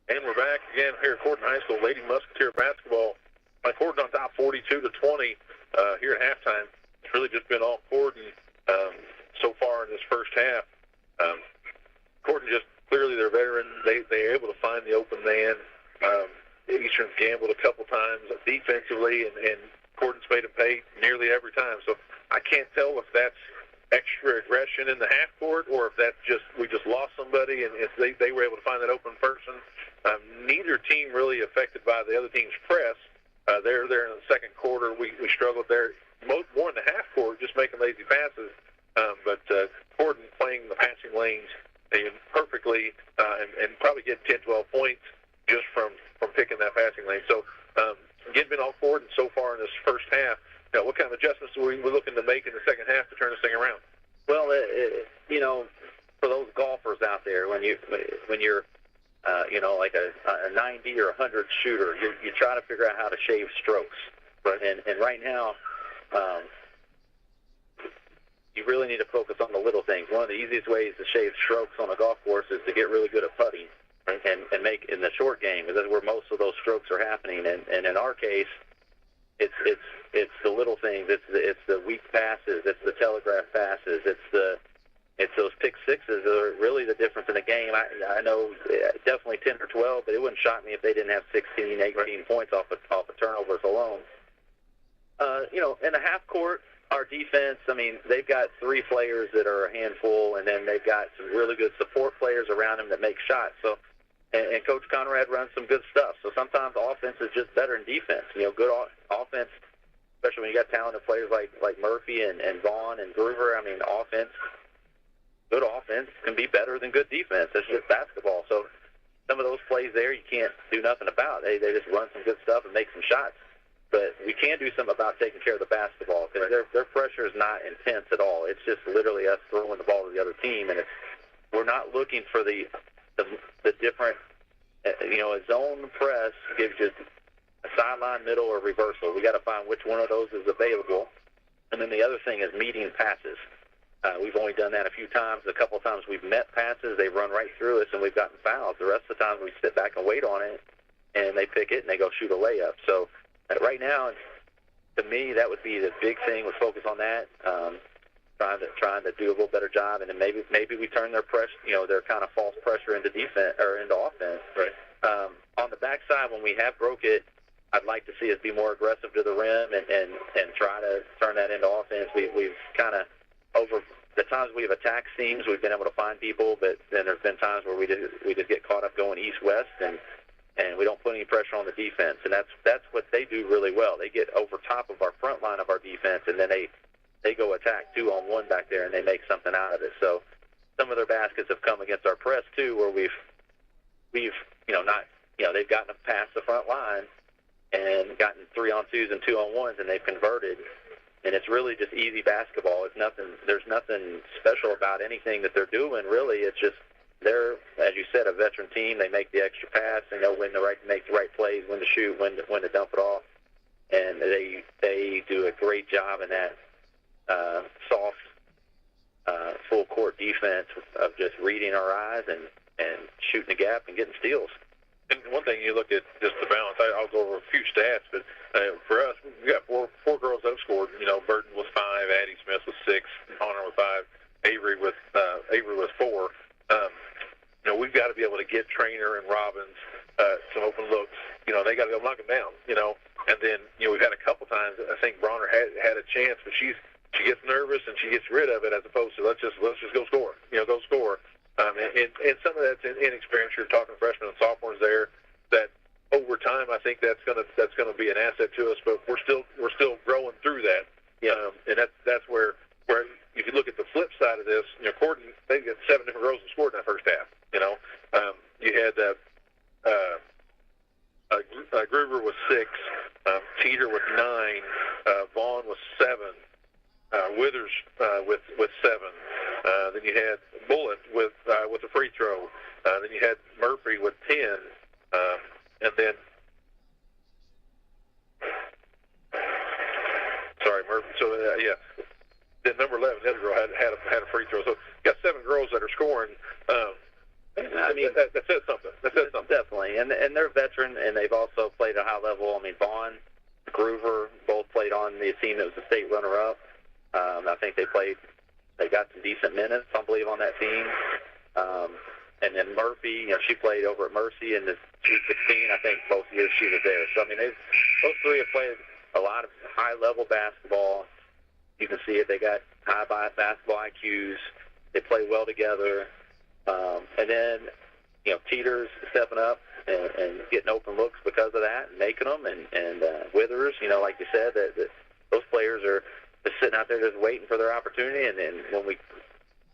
And we're back again here at Corydon High School. Lady Musketeer basketball. Corydon on top 42-20 here at halftime. It's really just been all Corydon so far in this first half. Corydon just clearly they're veteran. They're able to find the open man. Eastern's gambled a couple times defensively, and Corydon's made them pay nearly every time. So I can't tell if that's extra aggression in the half court or if that's just we just lost somebody and if they were able to find that open person. Neither team really affected by the other team's press. They're there in the second quarter. We struggled there more in the half court, just making lazy passes. But Corydon playing the passing lanes perfectly and probably get 10, 12 points just from picking that passing lane. So again, been all Corydon so far in this first half. You know, what kind of adjustments are we looking to make in the second half to turn this thing around? Well, you know, for those golfers out there, when you're you know, like a 90 or 100 shooter, you try to figure out how to shave strokes. Right. And right now, you really need to focus on the little things. One of the easiest ways to shave strokes on a golf course is to get really good at putting and make in the short game, because that's where most of those strokes are happening. And in our case, it's the little things. It's the weak passes. It's the telegraph passes. It's those pick sixes that are really the difference in the game. I know definitely 10 or 12, but it wouldn't shock me if they didn't have 16, 18 points off of turnovers alone. You know, in the half court, our defense, I mean, they've got three players that are a handful, and then they've got some really good support players around them that make shots. So, and Coach Conrad runs some good stuff. So sometimes offense is just better than defense. You know, good offense offense, especially when you got talented players like Murphy and Vaughn and Groover, I mean, good offense can be better than good defense. It's just basketball. So some of those plays there you can't do nothing about. They just run some good stuff and make some shots. But we can do something about taking care of the basketball because their pressure is not intense at all. It's just literally us throwing the ball to the other team, and we're not looking for the different. A zone press gives you a sideline, middle, or reversal. We got to find which one of those is available. And then the other thing is meeting passes. We've only done that a few times. A couple of times we've met passes, they run right through us, and we've gotten fouls. The rest of the time we sit back and wait on it, and they pick it and they go shoot a layup. So right now, to me, that would be the big thing. We'll focus on that, trying to do a little better job, and then maybe we turn their press, their kind of false pressure into defense or into offense. Right. On the backside, when we have broke it, I'd like to see us be more aggressive to the rim and try to turn that into offense. We've kind of over the times we've attacked seams, we've been able to find people, but then there's been times where we just get caught up going east-west and we don't put any pressure on the defense. And that's what they do really well. They get over top of our front line of our defense, and then they go attack 2-on-1 back there, and they make something out of it. So some of their baskets have come against our press too, where we've they've gotten past the front line and gotten 3-on-2s and 2-on-1s, and they've converted. And it's really just easy basketball. There's nothing special about anything that they're doing, really. It's just they're, as you said, a veteran team. They make the extra pass. They know when to make the right plays, when to shoot, when to dump it off. And they do a great job in that soft, full-court defense of just reading our eyes and shooting the gap and getting steals. And one thing you look at just the balance, I'll go over a few stats, but for us, we got four girls that have scored. Burton was 5, Addie Smith was 6, Honor was 5, Avery was 4. We've got to be able to get Trainer and Robbins some open looks. They got to go knock them down. And then we've had a couple times. I think Bronner had a chance, but she gets nervous and she gets rid of it as opposed to let's just go score. Go score. And some of that's inexperience. You're talking freshmen and sophomores there. That over time, I think that's gonna be an asset to us. But we're still growing through that. And that's where if you look at the flip side of this, Corydon, they got 7 different girls that scored in that first half. You had Groover was 6, Teeter with 9, Vaughn was 7. Withers with 7. Then you had Bullitt with a free throw. Then you had Murphy with 10, and then Murphy. So then number 11, the other girl had a free throw. So you got 7 girls that are scoring. I mean that says something. That says something. Definitely, and they're veteran, and they've also played at a high level. I mean, Vaughn, Groover both played on the team that was the state runner-up. I think they got some decent minutes, I believe, on that team. And then Murphy, she played over at Mercy in the Sweet 16. I think both years she was there. So, I mean, those 3 have played a lot of high-level basketball. You can see it. They got high basketball IQs. They play well together. And then, Teeter's stepping up and getting open looks because of that and making them. And Withers, like you said, that those players are just sitting out there just waiting for their opportunity, and then when we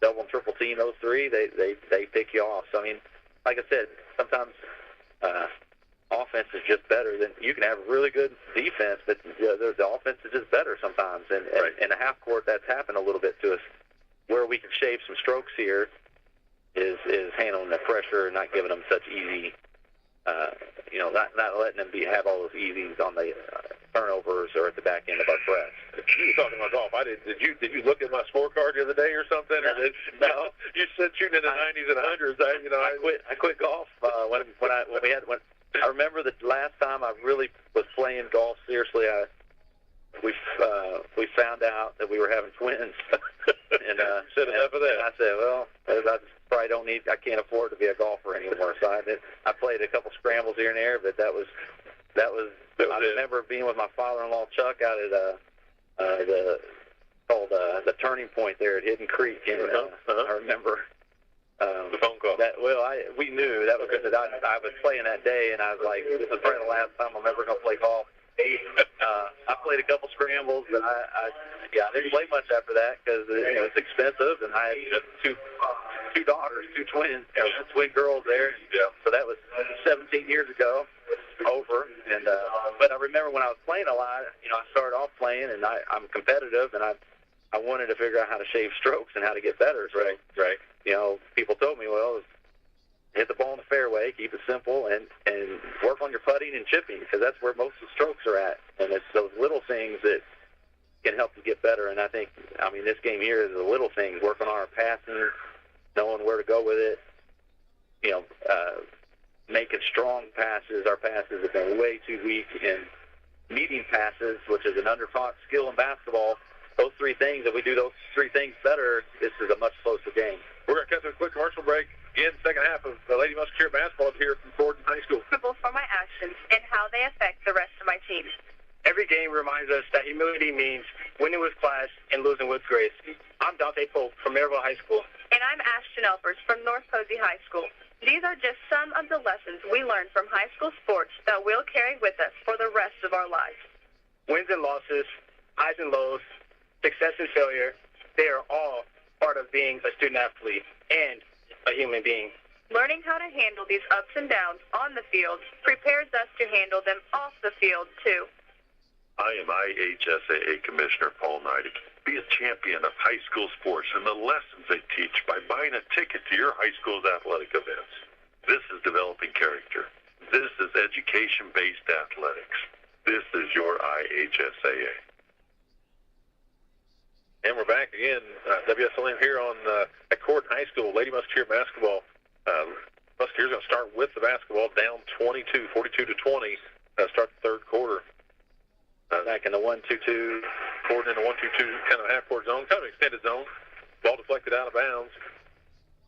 double and triple team those 3, they pick you off. So I mean, like I said, sometimes offense is just better than you can have really good defense, but the offense is just better sometimes. And in the half court, that's happened a little bit to us. Where we can shave some strokes here is handling the pressure and not giving them such easy. Not letting them have all those easies on the turnovers or at the back end of our press. You were talking about golf. Did you look at my scorecard the other day or something? No. You said shooting in the 90s and 100s. I quit golf I remember the last time I really was playing golf seriously. We found out that we were having twins, and said enough of that. And I said, well, I can't afford to be a golfer anymore. So I played a couple scrambles here and there, but that was. I remember being with my father-in-law Chuck out at the Turning Point there at Hidden Creek, and I remember the phone call. We knew that was I was playing that day, and I was like, this is probably the last time I'm ever going to play golf. I played a couple scrambles, but I didn't play much after that because it's expensive, and I had two daughters, two twins, twin girls there. So that was 17 years ago, over. And but I remember when I was playing a lot, I started off playing, and I'm competitive, and I wanted to figure out how to shave strokes and how to get better. So, right. People told me, well, hit the ball in the fairway, keep it simple, and work on your putting and chipping, because that's where most of the strokes are at. And it's those little things that can help you get better. And I think, this game here is the little things, working on our passing, knowing where to go with it, making strong passes. Our passes have been way too weak, and medium passes, which is an undertaught skill in basketball. Those three things, if we do those three things better, this is a much closer game. We're going to cut to a quick commercial break. Again, second half of the Lady Musketeer basketball here from Corydon High School. For my actions and how they affect the rest of my team. Every game reminds us that humility means winning with class and losing with grace. I'm Dante Pope from Maryville High School. And I'm Ashton Elpers from North Posey High School. These are just some of the lessons we learned from high school sports that we'll carry with us for the rest of our lives. Wins and losses, highs and lows, success and failure, they are all part of being a student athlete and a human being. Learning how to handle these ups and downs on the field prepares us to handle them off the field, too. I am IHSAA Commissioner Paul Neidig. Be a champion of high school sports and the lessons they teach by buying a ticket to your high school's athletic events. This is developing character. This is education-based athletics. This is your IHSAA. And we're back again, WSLM here on at Corydon High School, Lady Musketeer basketball. Musketeers going to start with the basketball down 42 to 20. Start the third quarter. Back in the 1-2-2. Corydon in the 1-2-2 kind of half-court zone, kind of extended zone. Ball deflected out of bounds.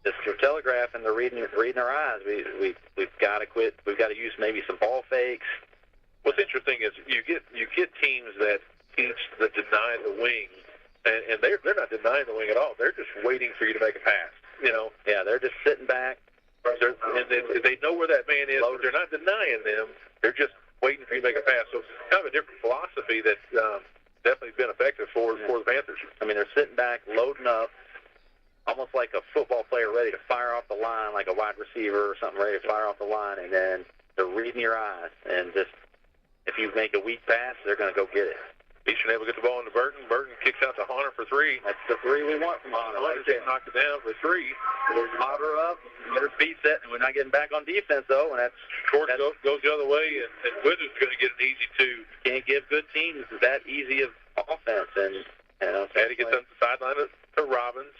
Just for telegraph, and they're reading our eyes. We've got to quit. We've got to use maybe some ball fakes. What's interesting is you get teams that teach that deny the wing. And they're not denying the wing at all. They're just waiting for you to make a pass. Yeah, they're just sitting back. And they know where that man is, but they're not denying them. They're just waiting for you to make a pass. So it's kind of a different philosophy that's definitely been effective for the Panthers. They're sitting back, loading up, almost like a football player ready to fire off the line, like a wide receiver or something ready to fire off the line, and then they're reading your eyes. And just if you make a weak pass, they're going to go get it. Eastern able to get the ball into Burton. Burton kicks out to Honor for three. That's the three we want from Honor. Knocked it down for three. We'll hot her up, get her feet set, and we're not getting back on defense, though. And Court goes the other way, and Withers is going to get an easy two. Can't give good teams that easy of offense. And Addie gets on the sideline to Robbins.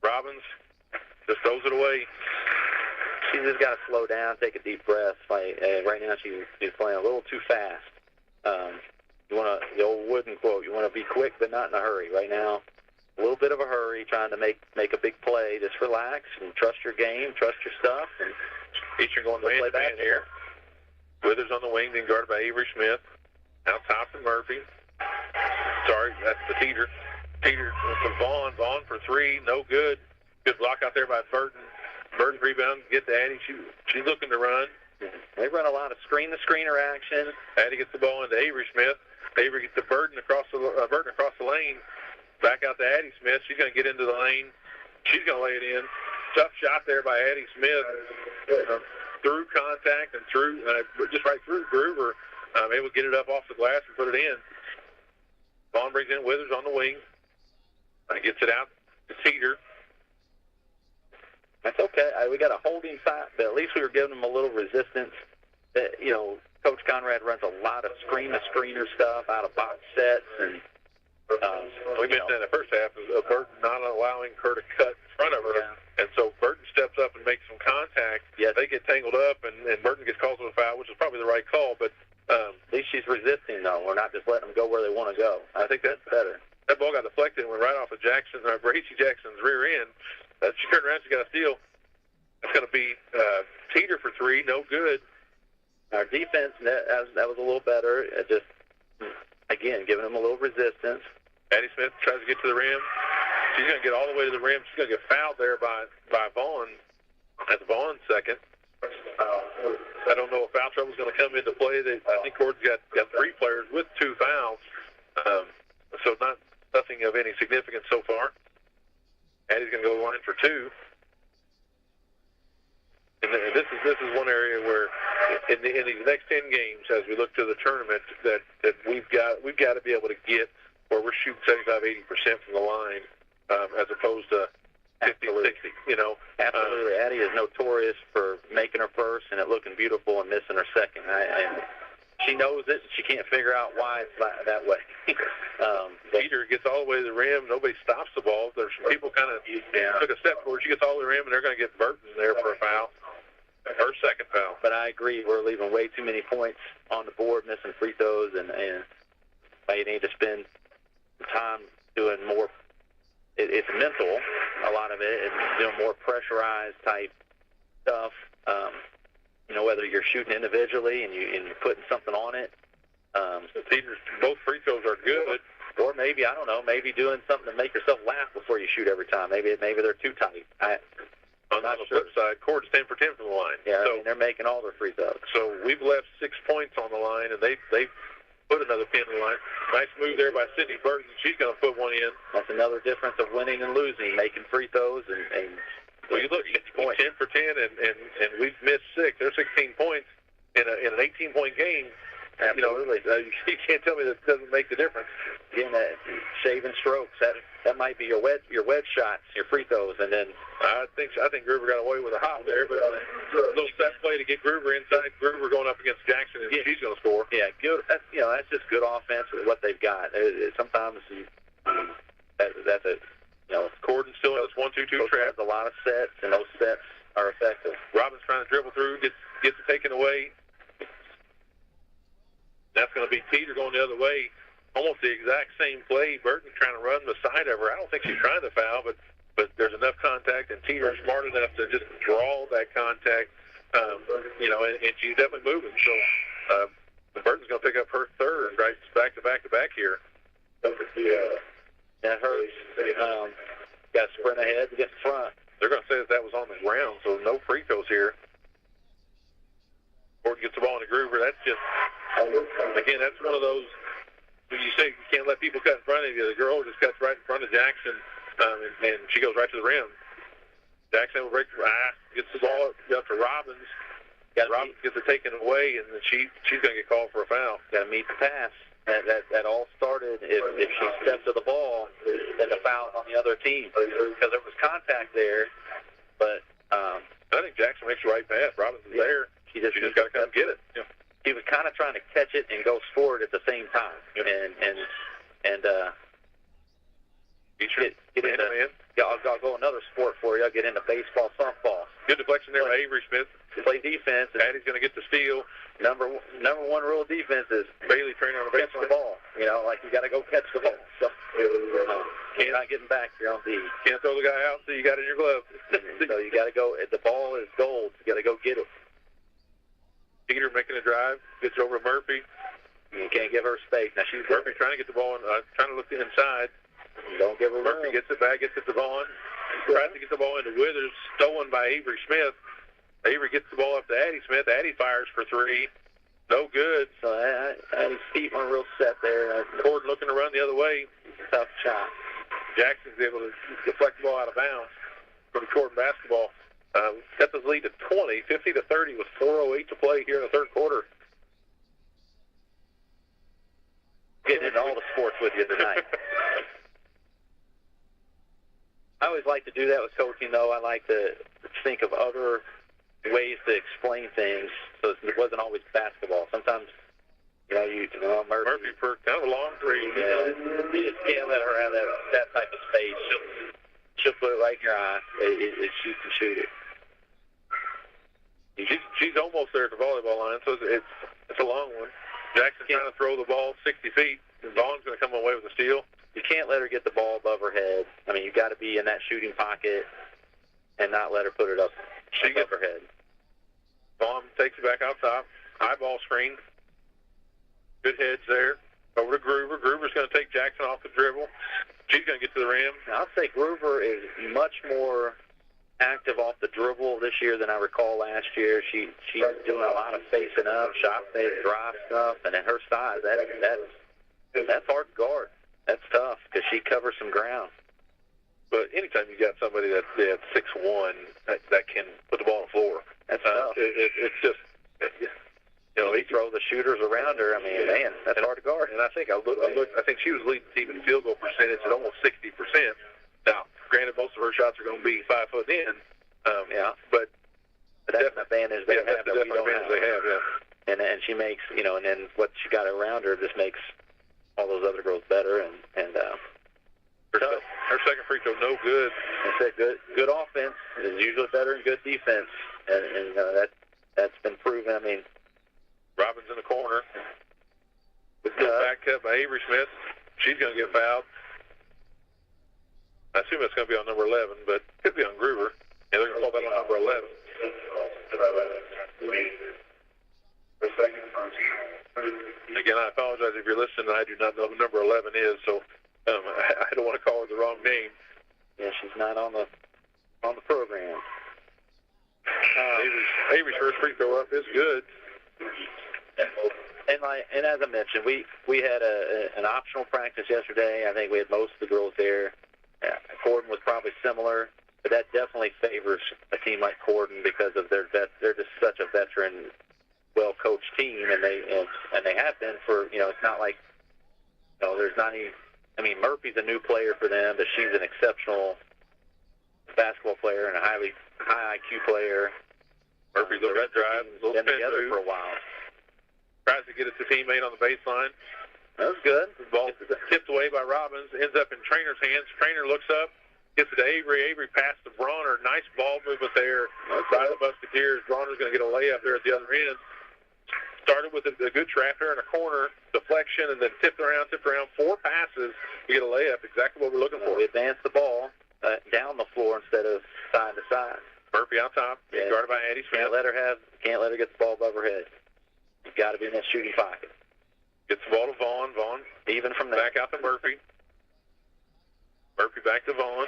Robbins just throws it away. She's just got to slow down, take a deep breath. Right now, she's playing a little too fast. You want the old Wooden quote, you want to be quick but not in a hurry. Right now, a little bit of a hurry, trying to make a big play. Just relax and trust your game, trust your stuff. And Eastern going man-to-man here. Withers on the wing, then guarded by Avery Smith. Now Thompson Murphy. Sorry, that's the Teeter. Teeter to Vaughn. Vaughn for three, no good. Good block out there by Burton. Burton rebound, get to Addie. She's looking to run. They run a lot of screen-to-screener action. Addie gets the ball into Avery Smith. Avery gets the Burton across the lane. Back out to Addie Smith. She's going to get into the lane. She's going to lay it in. Tough shot there by Addie Smith. Through contact and through just right through Groover. Able to get it up off the glass and put it in. Vaughn brings in Withers on the wing. Gets it out to Teeter. That's okay. We got a holding side, but at least we were giving them a little resistance. Coach Conrad runs a lot of screen-to-screener stuff out of box sets. And we mentioned in the first half of Burton not allowing her to cut in front of her. Yeah. And so Burton steps up and makes some contact. Yes. They get tangled up, and Burton gets called to a foul, which is probably the right call. But at least she's resisting, though. We're not just letting them go where they want to go. I think that's better. That ball got deflected and went right off of Bracey Jackson's rear end. She turned around, she got a steal. That's going to be Teeter for three, no good. Our defense, that was a little better. Just, again, giving them a little resistance. Addie Smith tries to get to the rim. She's going to get all the way to the rim. She's going to get fouled there by Vaughn. That's Vaughn's second. I don't know if foul trouble is going to come into play. I think Corydon's got three players with two fouls. 2. And this is one area where in these next 10 games, as we look to the tournament, that we've got to be able to get where we're shooting 75-80% from the line, as opposed to 50-60. Absolutely. Addie is notorious for making her first and it looking beautiful and missing her second. And she knows it. And she can't figure out why it's that way. Peter gets all the way to the rim. Nobody stops the ball. There's some people kind of took a step forward. She gets all the way to the rim, and they're going to get Burton there for a foul. Her second foul. But I agree. We're leaving way too many points on the board, missing free throws, and you need to spend time doing more. It's mental, a lot of it, and doing more pressurized type stuff. Whether you're shooting individually and you're putting something on it. Both free throws are good. Or maybe, I don't know, maybe doing something to make yourself laugh before you shoot every time. Maybe they're too tight. On the flip side, Corydon's 10 for 10 from the line. Yeah, so they're making all their free throws. So we've left 6 points on the line, and they put another pin in the line. Nice move there by Sydney Burton. She's going to put one in. That's another difference of winning and losing, making free throws and well, you look, 10 for 10, and we've missed 6. There's 16 points in an 18-point game. Absolutely. You can't tell me that doesn't make the difference. Again, shaving strokes, that might be your wedge shots, your free throws, and then I think Gruber got away with a hop there, but a little set play to get Gruber inside. Gruber going up against Jackson, and she's going to score. Yeah, good. That's just good offense with what they've got. Sometimes that's a. Corydon still in this 1-2-2 trap. A lot of sets, and those sets are effective. Robbins trying to dribble through, gets it taken away. That's going to be Peter going the other way. Almost the exact same play. Burton trying to run the side of her. I don't think she's trying to foul, but there's enough contact, and Peter's smart enough to just draw that contact, and she's definitely moving. So Burton's going to pick up her third, right, back to back here. That hurts. Got to sprint ahead to get in front. They're going to say that was on the ground, so no free throws here. Corydon gets the ball in the Gruber. That's just, again, that's one of those, when you say you can't let people cut in front of you, the girl just cuts right in front of Jackson, and she goes right to the rim. Jackson will break, gets the ball up to Robbins. Robbins gets it taken away, and then she's going to get called for a foul. Got to meet the pass. That all started if she stepped to the ball, then the foul on the other team because there was contact there. But I think Jackson makes the right pass. Robbins is there. She just got to come get it. Yeah. He was kind of trying to catch it and go score it at the same time. Yep. And get into. Yeah, I'll go another sport for you. I'll get into baseball, softball. Good deflection there by Avery Smith. Play defense. Addie's going to get the steal. Number one rule of defense is Bailey training on the catch the ball. You got to go catch the ball. So you're not getting back. You're on D. Can't throw the guy out until you got it in your glove. So you got to go. The ball is gold. You got to go get it. Peter making a drive, gets over to Murphy. You can't give her space. Now Murphy trying to get the ball, trying to look inside. Don't give her Murphy gets it back, gets it to Vaughn. Tries to get the ball into Withers, stolen by Avery Smith. Avery gets the ball up to Addie Smith. Addie fires for 3. No good. So Addie's feet weren't real set there. Corydon looking to run the other way. Tough shot. Jackson's able to deflect the ball out of bounds for the Corydon basketball. Sets his lead to 20, 50-30 with 4:08 to play here in the third quarter. Getting into all the sports with you tonight. I always like to do that with coaching, though. I like to think of other ways to explain things, so it wasn't always basketball. Sometimes, Murphy for kind of a long three. Yeah, you just can't let her have that type of space. She'll put it right in your eye. She can shoot it. She's almost there at the volleyball line, so it's a long one. Jackson's trying to throw the ball 60 feet, and Vaughn's going to come away with a steal. You can't let her get the ball above her head. I mean, you got to be in that shooting pocket and not let her put it up above her head. Vaughn takes it back out top. High ball screen. Good heads there. Over to Gruber. Gruber's going to take Jackson off the dribble. She's going to get to the rim. Now, I'd say Gruber is much more active off the dribble this year than I recall last year. She's doing a lot of facing up, shot fake, drive stuff, and at her size, that's hard to guard. That's tough because she covers some ground. But anytime you got somebody that's 6'1" that can put the ball on the floor, that's tough. It's just, they throw the shooters around her. I mean, man, that's hard to guard. And I think I think she was leading the team in field goal percentage at almost 60%. Now, granted, most of her shots are going to be 5 foot in. But that's an advantage they have that we don't have. Yeah. And she makes, and then what she got around her just makes all those other girls better. And her second free throw, no good. I said good offense is usually better than good defense, and that's been proven. I mean, Robbins in the corner. With the back cut by Avery Smith. She's going to get fouled. I assume it's going to be on number 11, but it could be on Gruber. Yeah, they're going to call that on number 11. Again, I apologize if you're listening. I do not know who number 11 is, so I don't want to call her the wrong name. Yeah, she's not on the program. Avery's first free throw up is good. And as I mentioned, we had an optional practice yesterday. I think we had most of the girls there. Corydon was probably similar, but that definitely favors a team like Corydon because of they're just such a veteran, well-coached team, and they have been for it's not like there's not any. I mean, Murphy's a new player for them, but she's an exceptional basketball player and a high IQ player. Murphy's a red drive, been together for a while. Tries to get it to teammate on the baseline. That was good. The ball tipped away by Robbins, ends up in Trainer's hands. Trainer looks up, gets it to Avery. Avery passed to Bronner. Nice ball movement there by the Musketeers. Bronner's going to get a layup there at the other end. Started with a good trap there in a corner, deflection, and then tipped around. 4 passes to get a layup. Exactly what we're looking for. We advanced the ball down the floor instead of side to side. Murphy on top, guarded by Addie Smith. Can't let her get the ball above her head. You've got to be in that shooting pocket. Gets the ball to Vaughn. Vaughn even from there. Back out to Murphy. Murphy back to Vaughn.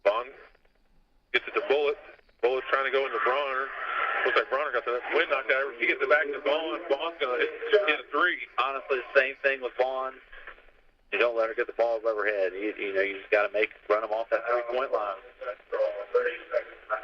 Vaughn gets it to Bullitt. Bullitt trying to go into Bronner. Looks like Bronner got the wind knocked out of her. He gets it back to Vaughn. Vaughn's going to hit a three. Honestly, the same thing with Vaughn. You don't let her get the ball above her head. You just got to run them off that 3-point line.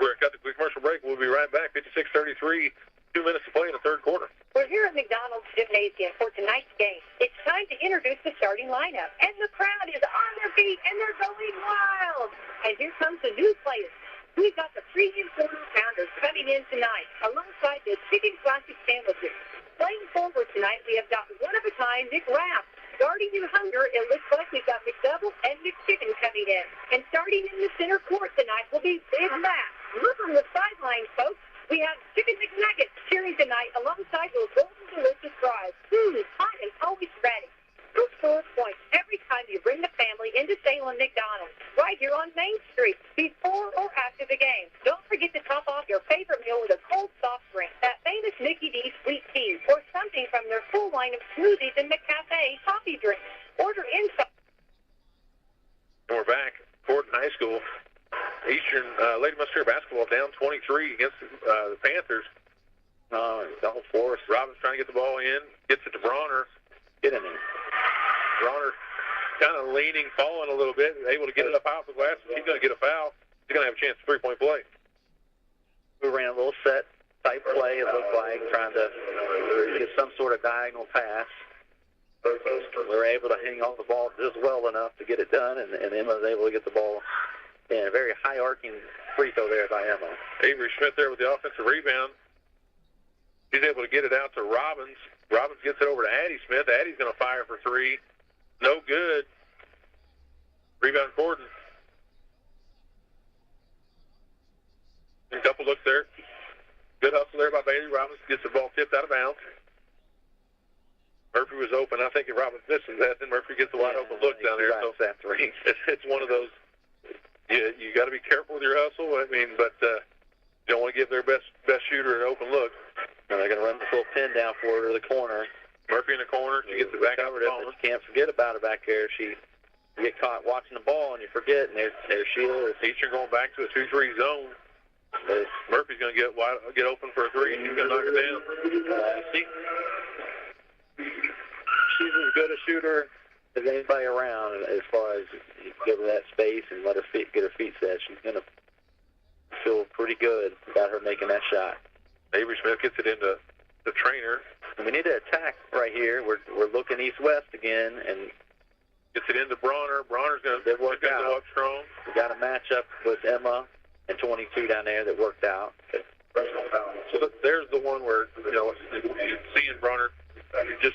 We're cut the quick commercial break. We'll be right back. 56-33. 2 minutes to play in the third quarter. We're here at McDonald's Gymnasium for tonight's game. It's time to introduce the starting lineup. And the crowd is on their feet, and they're going wild. And here comes the new players. We've got the premium quarter pounders coming in tonight, alongside the chicken classic sandwiches. Playing forward tonight, we have got one-of-a-kind Nick Rapp. Guarding your hunger, it looks like we've got McDouble and McChicken coming in. And starting in the center court tonight will be Big Matt. Look on the sidelines, folks. We have Chicken McNuggets cheering tonight alongside those golden delicious fries. Hot and always ready. Go score points every time you bring the family into Salem McDonald's, right here on Main Street, before or after the game. Don't forget to top off your favorite meal with a cold soft drink, that famous Mickey D's sweet tea, or something from their full line of smoothies and McCafe coffee drinks. Order inside. We're back. Corydon High School. Eastern Lady Musketeer basketball down 23 against the Panthers. Double force. Robbins trying to get the ball in. Gets it to Bronner. Get in there. Bronner kind of leaning, falling a little bit, able to get it up out the glass. He's going to get a foul. He's going to have a chance for 3-point play. We ran a little set type play, it looked like, trying to get some sort of diagonal pass. We were able to hang on the ball just well enough to get it done, and Emma was able to get the ball in. A very high-arcing free throw there by Emma. Avery Smith there with the offensive rebound. He's able to get it out to Robbins. Robbins gets it over to Addie Smith. Addie's going to fire for 3. No good. Rebound Corydon. A couple looks there. Good hustle there by Bailey. Robbins gets the ball tipped out of bounds. Murphy was open. I think if Robbins misses that, then Murphy gets a wide open look down there. So it's one of those. You got to be careful with your hustle. I mean, but you don't want to give their best shooter an open look. And they're going to run this little pin down for her to the corner. Murphy in the corner. She gets it back out. You can't forget about her back there. You get caught watching the ball and you forget, and there she is. Eastern going back to a 2-3 zone. Murphy's going to get open for a 3. He's going to knock it down. She's as good a shooter there's anybody around as far as you give her that space and let her get her feet set, she's going to feel pretty good about her making that shot. Avery Smith gets it into the Trainer. And we need to attack right here. We're looking east-west again, and gets it into Bronner. Bronner's going to go up strong. We got a matchup with Emma and 22 down there that worked out. So there's the one where, you know, you see in Bronner,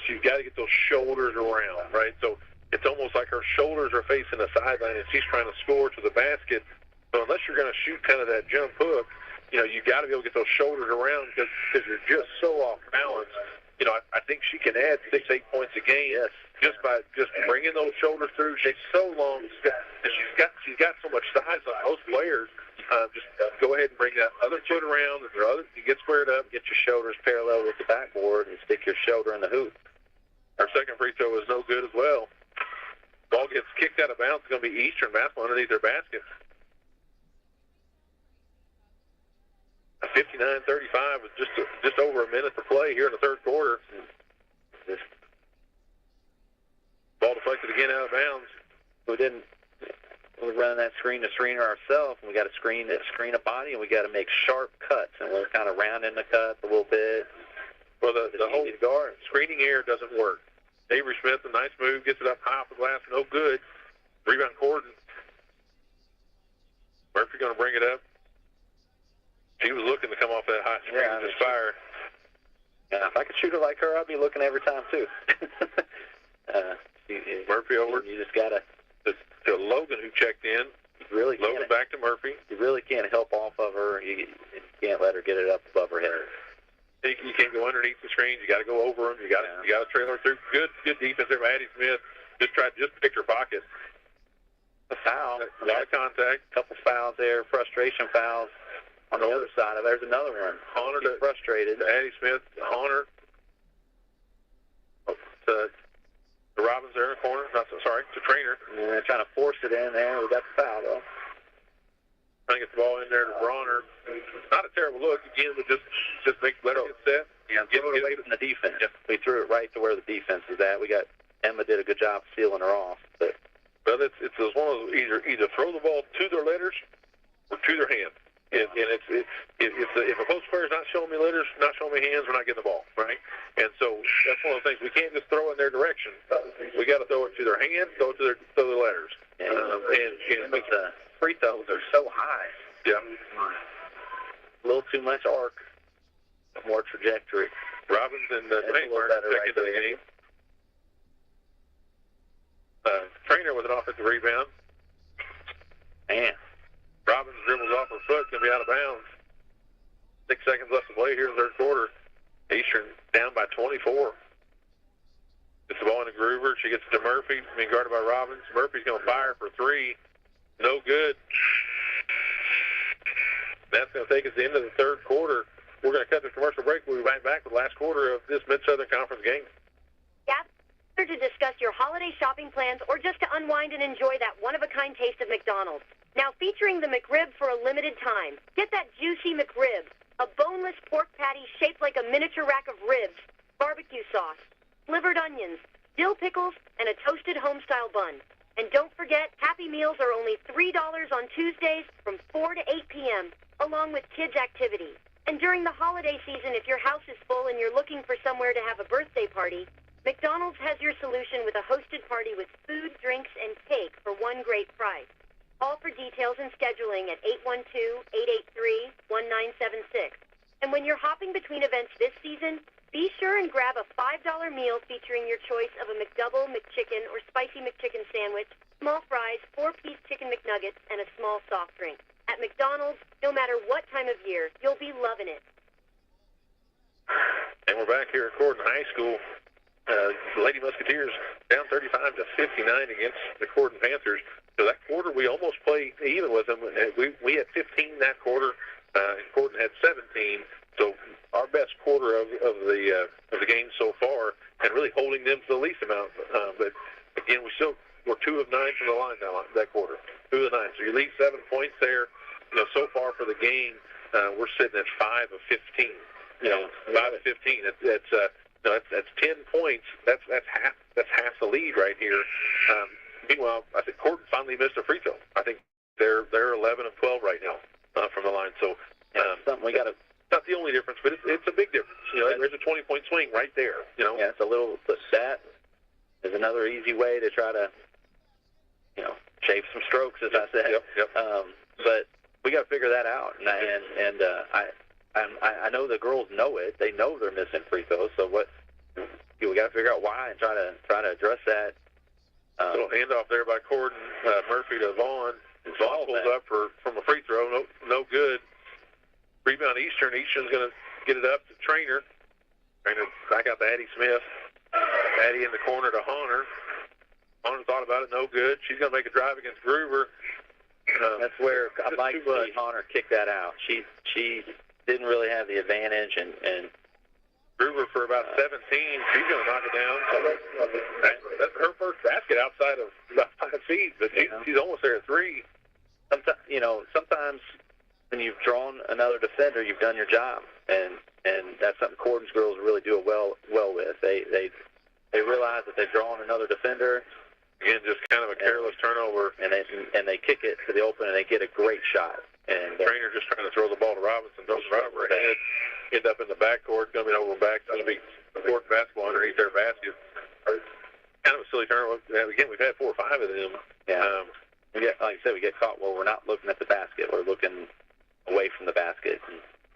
you've got to get those shoulders around, right? So it's almost like her shoulders are facing the sideline, and she's trying to score to the basket. So unless you're going to shoot kind of that jump hook, you know, you got to be able to get those shoulders around because you're just so off balance. You know, I think she can add 6-8 points a game just by bringing those shoulders through. She's so long, and she's got so much size on most players. Just go ahead and bring that other foot around. You get squared up, get your shoulders parallel with the backboard, and stick your shoulder in the hoop. Our second free throw is no good as well. Ball gets kicked out of bounds. It's going to be Eastern basketball underneath their basket. 59-35 with just over a minute to play here in the third quarter. Ball deflected again out of bounds. We're running that screen to screener ourselves, and we got to screen a body, and we got to make sharp cuts, and we're kind of rounding the cut a little bit. Well, the whole guard screening here doesn't work. Avery Smith, a nice move, gets it up high off the glass, no good. Rebound Corydon. Murphy going to bring it up. She was looking to come off that high screen and just fire. Yeah, if I could shoot her like her, I'd be looking every time too. Murphy over. You just gotta. To Logan, who checked in. Logan back to Murphy. You really can't help off of her. You can't let her get it up above her head. You can't go underneath the screens. You got to go over them. You got to trail her through. Good defense there by Addie Smith. Just pick her pocket. A foul. A lot of contact. A couple fouls there. Frustration fouls. On the other side of there's another one. Honor frustrated. Addie Smith, Honor to Robbins there in the corner. To Trainer. And they're trying to force it in there. We got the foul though. Trying to get the ball in there to Bronner. Not a terrible look again, but just let her get set. Yeah, get it away from the defense. Yeah. We threw it right to where the defense is at. Emma did a good job sealing her off. But it's one of those, either throw the ball to their letters or to their hand. And if a post player is not showing me letters, not showing me hands, we're not getting the ball, right? And so that's one of the things. We can't just throw it in their direction. We got to throw it to their hands, throw it to their letters. And the free throws are so high. Yeah. A little too much arc, more trajectory. Robbins and Taylor check into the game. Trainer with an offensive rebound. Man. Robbins dribbles off her foot, going to be out of bounds. 6 seconds left to play here in the third quarter. Eastern down by 24. Gets the ball into Groover. She gets to Murphy, being guarded by Robbins. Murphy's going to fire for three. No good. That's going to take us to the end of the third quarter. We're going to cut the commercial break. We'll be right back with the last quarter of this Mid-Southern Conference game. Gather to discuss your holiday shopping plans or just to unwind and enjoy that one-of-a-kind taste of McDonald's. Now featuring the McRib for a limited time. Get that juicy McRib, a boneless pork patty shaped like a miniature rack of ribs, barbecue sauce, slivered onions, dill pickles, and a toasted home-style bun. And don't forget, Happy Meals are only $3 on Tuesdays from 4 to 8 p.m., along with kids' activities. And during the holiday season, if your house is full and you're looking for somewhere to have a birthday party, McDonald's has your solution with a hosted party with food, drinks, and cake for one great price. Call for details and scheduling at 812-883-1976. And when you're hopping between events this season, be sure and grab a $5 meal featuring your choice of a McDouble, McChicken, or Spicy McChicken sandwich, small fries, 4-piece chicken McNuggets, and a small soft drink. At McDonald's, no matter what time of year, you'll be loving it. And we're back here at Corydon High School. The Lady Musketeers down 35-59 against the Corydon Panthers. So that quarter we almost played even with them. We had 15 that quarter, and Corydon had 17. So our best quarter of the game so far, and really holding them to the least amount. But again, we're 2 of 9 from the line that quarter. 2 of 9. So you leave 7 points there. So far for the game, we're sitting at 5 of 15. 5 of 15. That's 10 points. That's half the lead right here. Meanwhile, I think Corydon finally missed a free throw. I think they're 11 of 12 right now from the line. So something we got to. Not the only difference, but it's a big difference. There's a 20-point swing right there. Yeah, it's a little. That is another easy way to try to, shave some strokes, as I said. Yep. But we got to figure that out, and I know the girls know it. They know they're missing free throws. So we got to figure out why and try to address that. Little handoff there by Corydon Murphy to Vaughn. Vaughn pulls up from a free throw, no good. Rebound Eastern. Eastern's going to get it up to Trainer. Trainer back out to Addie Smith. Addie in the corner to Honor. Honor thought about it, no good. She's going to make a drive against Groover. That's where I'd like to see Honor kick that out. She didn't really have the advantage, and Groover for about 17. She's going to knock it down. So that's her first basket outside of about 5 feet, but she's almost there at 3. Sometimes when you've drawn another defender, you've done your job, and that's something Corydon's girls really do well with. They realize that they've drawn another defender. Again, just kind of a careless turnover, and they kick it to the open, and they get a great shot. And Trainer just trying to throw the ball to Robinson, throws it right over her head, end up in the backcourt, coming over back. It's going to be court basketball underneath their basket. Kind of a silly turnover. Again, we've had 4 or 5 of them. Yeah. Like I said, we get caught where we're not looking at the basket. We're looking away from the basket.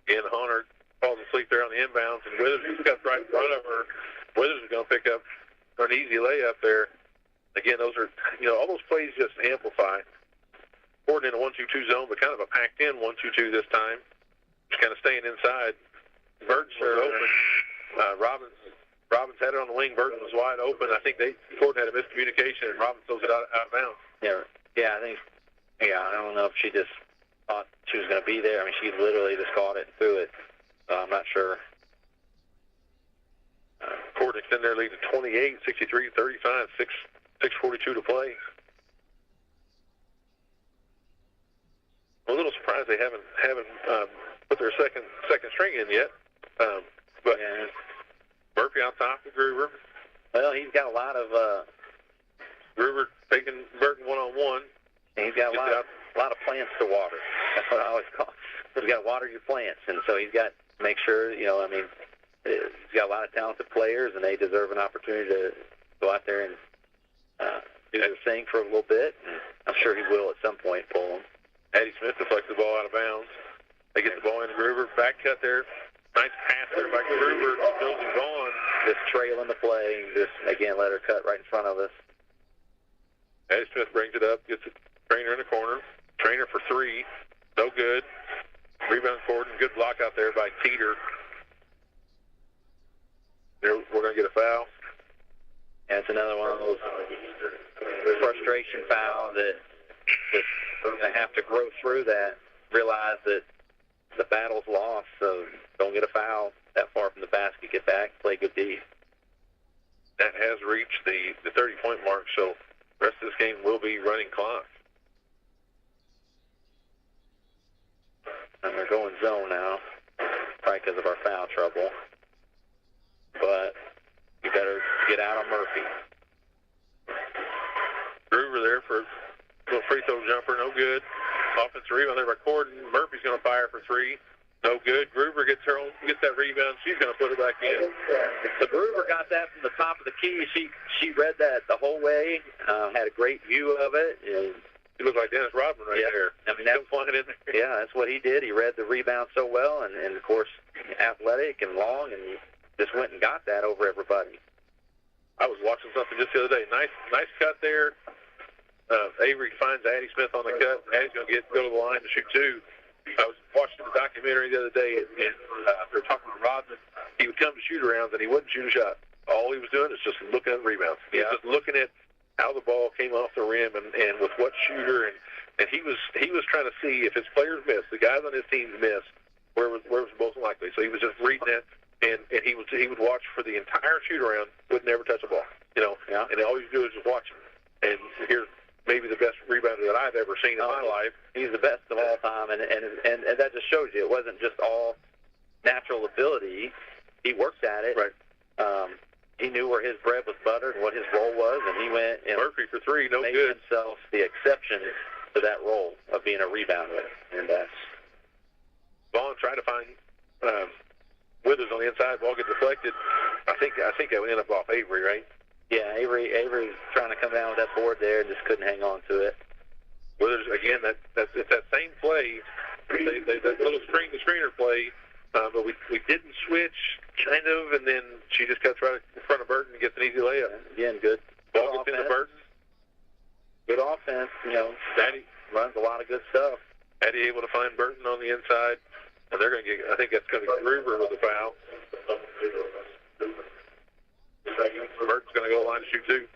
Again, Hunter falls asleep there on the inbounds, and Withers is got right in front of her. Withers is going to pick up an easy layup there. Again, those are, all those plays just amplify. Corydon in a 1-2-2 zone, but kind of a packed-in 1-2-2 this time. Just kind of staying inside. Burton was open. Robbins had it on the wing. Burton was wide open. I think Corydon had a miscommunication, and Robbins throws it out of bounds. I don't know if she just thought she was going to be there. I mean, she literally just caught it and threw it. I'm not sure. Corydon extend their lead to 28, 63, 35, 6:42 to play. I'm a little surprised they haven't put their second string in yet. But Murphy on top of Groover. Well, he's got a lot of Groover taking Burton one-on-one. And he's got a lot of plants to water. That's what I always call it. You've got to water your plants, and so he's got to make sure. He's got a lot of talented players, and they deserve an opportunity to go out there and do their thing for a little bit. And I'm sure he will at some point pull them. Addie Smith deflects the ball out of bounds. They get the ball into Groover. Back cut there. Nice pass there by Groover. Bills is on. Just trailing the play. Just, again, let her cut right in front of us. Addie Smith brings it up. Gets a Trainer in the corner. Trainer for 3. No good. Rebound Corydon. Good block out there by Teeter. We're going to get a foul. And it's another one of those frustration fouls that we're going to have to grow through that, realize that the battle's lost, so don't get a foul that far from the basket, get back, play good D. That has reached the 30-point mark, so the rest of this game will be running clock. And they're going zone now, probably because of our foul trouble. But you better get out on Murphy. Groover there for a little free throw jumper, no good. Offensive rebound there by Corydon. Murphy's going to fire for 3. No good. Groover gets that rebound. She's going to put it back in. So Groover got that from the top of the key. She read that the whole way, had a great view of it. And he looked like Dennis Rodman right there. I mean, that's what he did. He read the rebound so well, and of course, athletic and long, and just went and got that over everybody. I was watching something just the other day. Nice cut there. Avery finds Addie Smith on the cut. Addie's going to go to the line to shoot 2. I was watching the documentary the other day, and they were talking about Rodman. He would come to shoot arounds, and he wouldn't shoot a shot. All he was doing is just looking at rebounds. He was just looking at how the ball came off the rim and with what shooter, and he was trying to see if his players missed, the guys on his team missed, where was most likely. So he was just reading it, and he would watch for the entire shoot around, would never touch a ball, and all he would do is just watch him. And here's maybe the best rebounder that I've ever seen in my life. He's the best of all time, and that just shows you it wasn't just all natural ability. He worked at it, right? He knew where his bread was buttered and what his role was, and he went and Murphy for three, no made good. himself the exception to that role of being a rebounder. And Vaughn tried to find Withers on the inside. Ball gets deflected. I think it would end up off Avery, right? yeah, Avery trying to come down with that board there and just couldn't hang on to it. Withers again. It's that same play. That little screener play. But we didn't switch, kind of, and then she just cuts right in front of Burton and gets an easy layup. Again, good. Ball gets into Burton. Good offense. Daddy runs a lot of good stuff. Daddy able to find Burton on the inside, and they're going to get. I think that's going to be Gruber with a foul. Burton's going to go line to shoot two.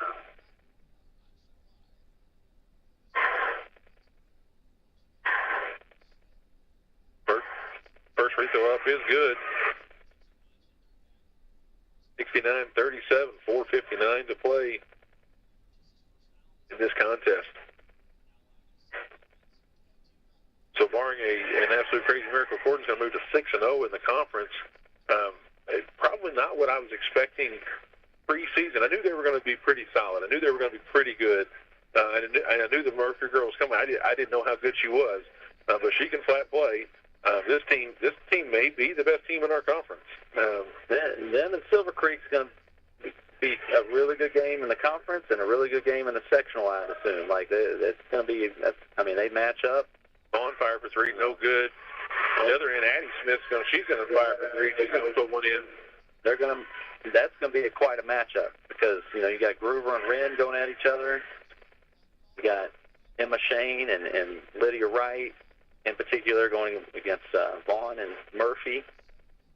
First free throw up is good. 69-37, 4:59 to play in this contest. So barring an absolute crazy miracle, Corydon's going to move to 6-0 in the conference. Probably not what I was expecting preseason. I knew they were going to be pretty solid. I knew they were going to be pretty good. And I knew the Murphy girl was coming. I didn't know how good she was, but she can flat play. This team may be the best team in our conference. Then Silver Creek's going to be a really good game in the conference and a really good game in the sectional, I would assume. Like, it's going to be, they match up. On fire for three, no good. On the other end, Addie Smith's she's going to fire for three. She's going to put one in. That's going to be quite a matchup because, you got Groover and Wren going at each other. You got Emma Shane and Lydia Wright in particular going against Vaughn and Murphy.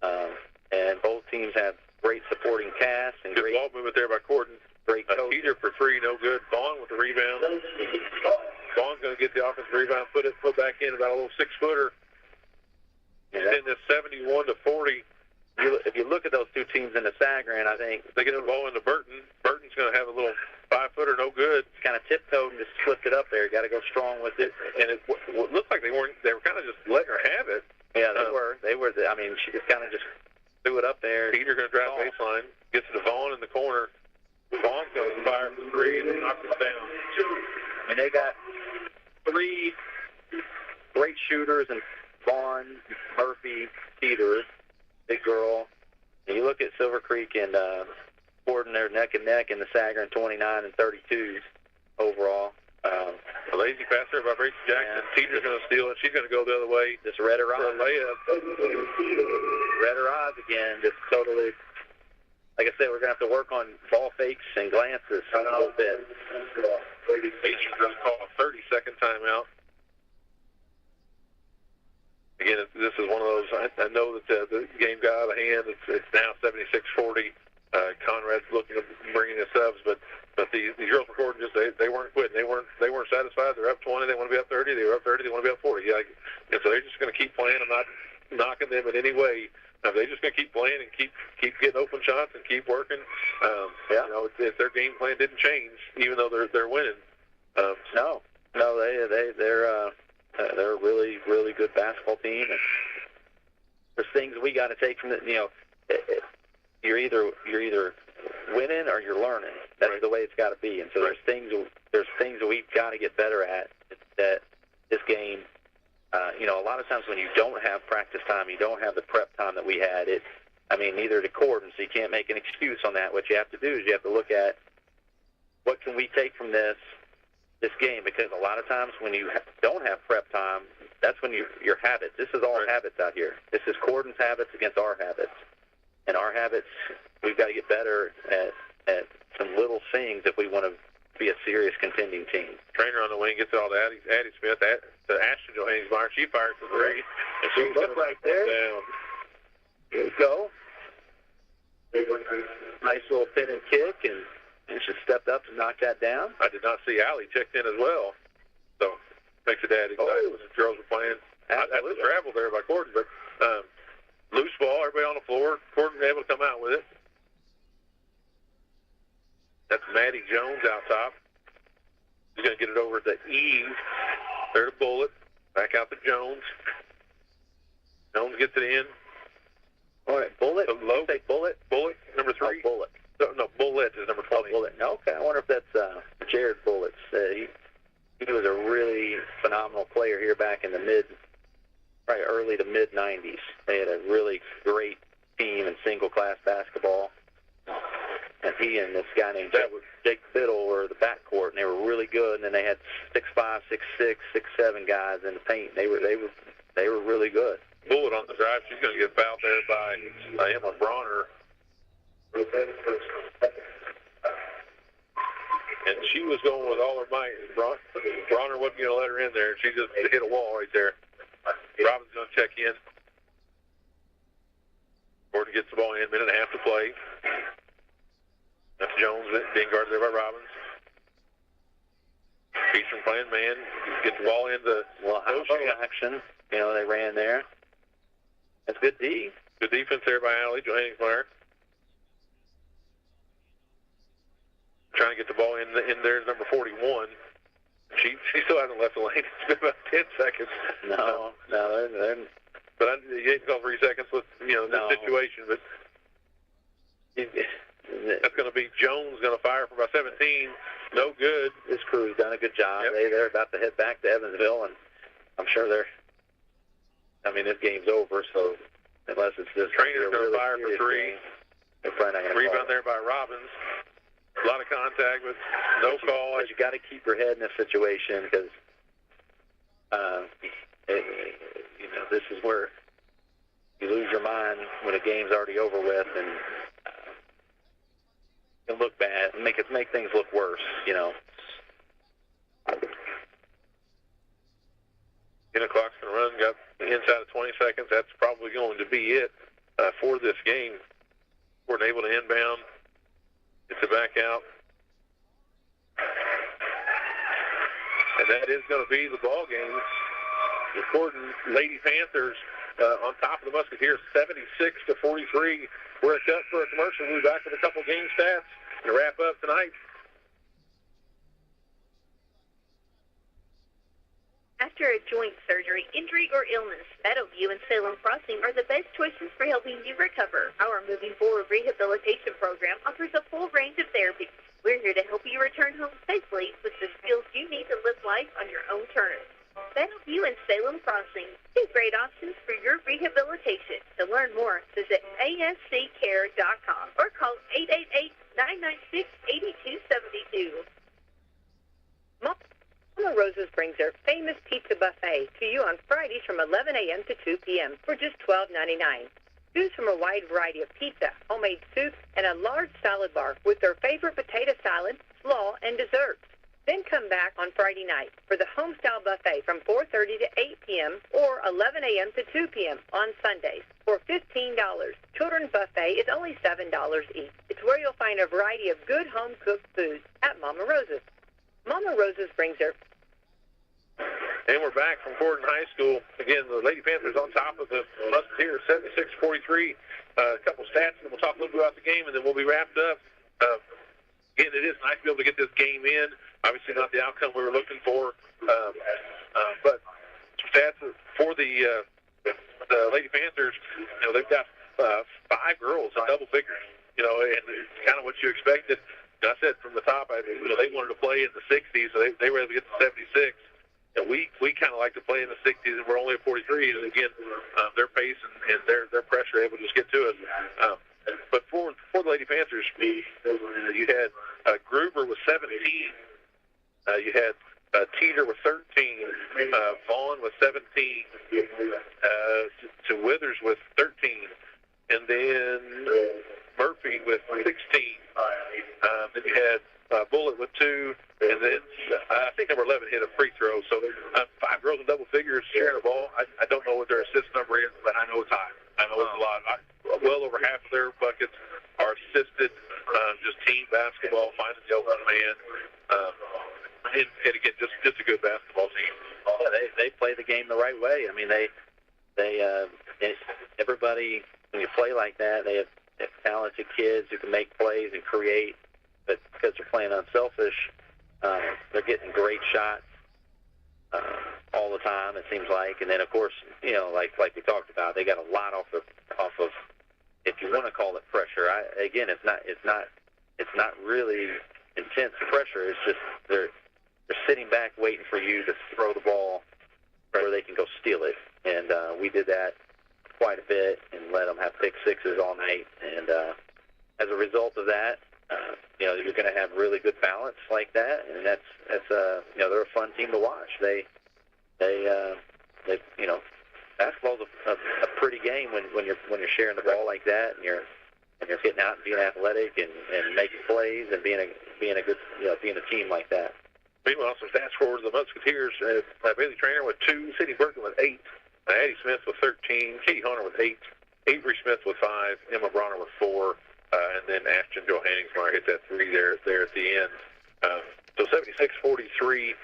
And both teams have great supporting cast. And good ball movement there by Corydon. Great coach. Teeter for three, no good. Vaughn with the rebound. Vaughn's going to get the offensive rebound, put back in about a little 6-footer. And this 71-40. If you look at those two teams in the Sagarin, I think they get the ball into Burton. Burton's going to have a little 5-footer, no good. Kind of tiptoed and just flipped it up there. Got to go strong with it. And it looked like they were kind of just letting her have it. Yeah, they were. She just kind of just threw it up there. Peter going to drive baseline, gets it to Vaughn in the corner. Vaughn's going to fire for three and knock it down. And they got three great shooters in Vaughn, Murphy, Peter, big girl. And you look at Silver Creek and Corydon, they're neck and neck in the Sagarin 29 and 32s overall. A lazy pass there by Bracey Jackson. Yeah. Teeter's going to steal it. She's going to go the other way. Just read her eyes. Layup. Read her eyes again. Just totally. Like I said, we're going to have to work on ball fakes and glances a little bit. Agent's going to call a 30-second timeout. Again, this is one of those. I know that the game got out of hand. It's now 76-40. Conrad's looking at bringing the subs, but the girls from Corydon they weren't quitting. They weren't satisfied. They're up 20. They want to be up 30. They were up 30. They want to be up 40. And so they're just going to keep playing. I'm not knocking them in any way. They're just going to keep playing and keep getting open shots and keep working. If their game plan didn't change, even though they're winning. No, they're a really, really good basketball team. And there's things we got to take from it. You're either winning or you're learning. That's right. The way it's got to be. And so there's things that we've got to get better at. That this game, a lot of times when you don't have practice time, you don't have the prep time that we had. Neither did Corydon, so you can't make an excuse on that. What you have to do is you have to look at what can we take from this game, because a lot of times when you don't have prep time, that's when your habits. This is all habits out here. This is Corydon's habits against our habits. And our habits, we've got to get better at some little things if we want to be a serious contending team. Trainer on the wing gets it all to Addie Smith. To Ashton Johannesmeyer. She fired for three. And she's going to right there. Down. There you go. Nice little pin and kick, and she stepped up to knock that down. I did not see Allie checked in as well. So makes the dad excited when the girls were playing. That's a travel there by Corydon, but loose ball, everybody on the floor. Corydon able to come out with it. That's Maddie Jones out top. He's going to get it over to Eve. There's a bullet. Back out to Jones. Jones gets it in. All right, Bullet. Low. Say Bullet. Bullet, number 3. Oh, Bullet. No, Bullet is number 20. Oh, Bullet. No, okay. I wonder if that's Jared Bullets. He was a really phenomenal player here back in the probably early to mid 90s. They had a really great team in single class basketball. And he and this guy named Jake Biddle were the backcourt, and they were really good. And then they had 6'5", 6'6", 6'7" guys in the paint. They were really good. Bullet on the drive. She's going to get fouled there by Emma Bronner. And she was going with all her might. Bronner wasn't going to let her in there. She just hit a wall right there. Robin's going to check in. Gordon gets the ball in, minute and a half to play. That's Jones being guarded there by Robbins. Eastern playing man. Gets the ball into action. You know, they ran there. That's good D. Good defense there by Allie Johannesmeyer. Trying to get the ball in there, number 41. She still hasn't left the lane. It's been about 10 seconds. No, they're but you ain't called 3 seconds with this situation. But that's going to be Jones going to fire for about 17. No good. This crew's done a good job. Yep. They're about to head back to Evansville, and I'm sure this game's over. So unless it's this Trainer's going to fire for 3. They're probably not going to rebound there by Robbins. A lot of contact, but no call. But you got to keep your head in this situation because, this is where you lose your mind when a game's already over with, and it look bad, make things look worse. The clock's going to run. Got inside of 20 seconds. That's probably going to be it for this game. We're able to inbound. It's a back out. And that is going to be the ball game. The Corydon Lady Panthers on top of the Musketeers, 76-43. We're cut for a commercial. We'll be back with a couple game stats to wrap up tonight. After a joint surgery, injury, or illness, Meadowview and Salem Crossing are the best choices for helping you recover. Our Moving Forward Rehabilitation Program offers a full range of therapies. We're here to help you return home safely with the skills you need to live life on your own terms. Meadowview and Salem Crossing, 2 great options for your rehabilitation. To learn more, visit asccare.com or call 888-996-8272. Mama Rosa's brings their famous pizza buffet to you on Fridays from 11 a.m. to 2 p.m. for just $12.99. Choose from a wide variety of pizza, homemade soup, and a large salad bar with their favorite potato salad, slaw, and desserts. Then come back on Friday night for the home-style buffet from 4:30 to 8 p.m. or 11 a.m. to 2 p.m. on Sundays for $15. Children's buffet is only $7 each. It's where you'll find a variety of good home-cooked foods at Mama Rosa's. Mama Rosa's brings their... And we're back from Corydon High School. Again, the Lady Panthers on top of the Musketeers, 76-43. A couple stats, and we'll talk a little bit about the game, and then we'll be wrapped up. Again, it is nice to be able to get this game in. Obviously not the outcome we were looking for. But stats for the Lady Panthers, they've got 5 girls in double figures, and it's kind of what you expected. And I said from the top, they wanted to play in the 60s, so they were able to get to 76. And we kind of like to play in the 60s, and we're only at 43. And again, their pace and their pressure able to just get to us. But for the Lady Panthers, you had Gruber with 17. You had Teeter with 13. Vaughn with 17. To Withers with 13. And then Murphy with 16. Then you had Bullet with 2. And then I think number 11 hit a free throw. So 5 girls in double figures sharing the ball. I don't know what their assist number is, but I know it's high. I know it's a lot. Well over half of their buckets are assisted, just team basketball, finding the open man. And again, just a good basketball team. Yeah, they play the game the right way. I mean, everybody, when you play like that, they have talented kids who can make plays and create. But because they're playing unselfish, they're getting great shots all the time, it seems like. And then, of course, like we talked about, they got a lot off of if you want to call it pressure. It's not really intense pressure. It's just they're sitting back waiting for you to throw the ball where they can go steal it. And we did that quite a bit and let them have pick sixes all night. And as a result of that, you're going to have really good balance like that, and that's they're a fun team to watch. They basketball's a pretty game when you're sharing the ball like that, and you're getting out and being athletic and making plays and being a good being a team like that. Meanwhile, some stats for the Musketeers. Bailey Trainer with 2, Sidney Berkman with 8, Addie Smith with 13, Katie Hunter with 8, Avery Smith with 5, Emma Bronner with 4, and then Ashton Johanningsmeyer hit that 3 there at the end. So 76-43.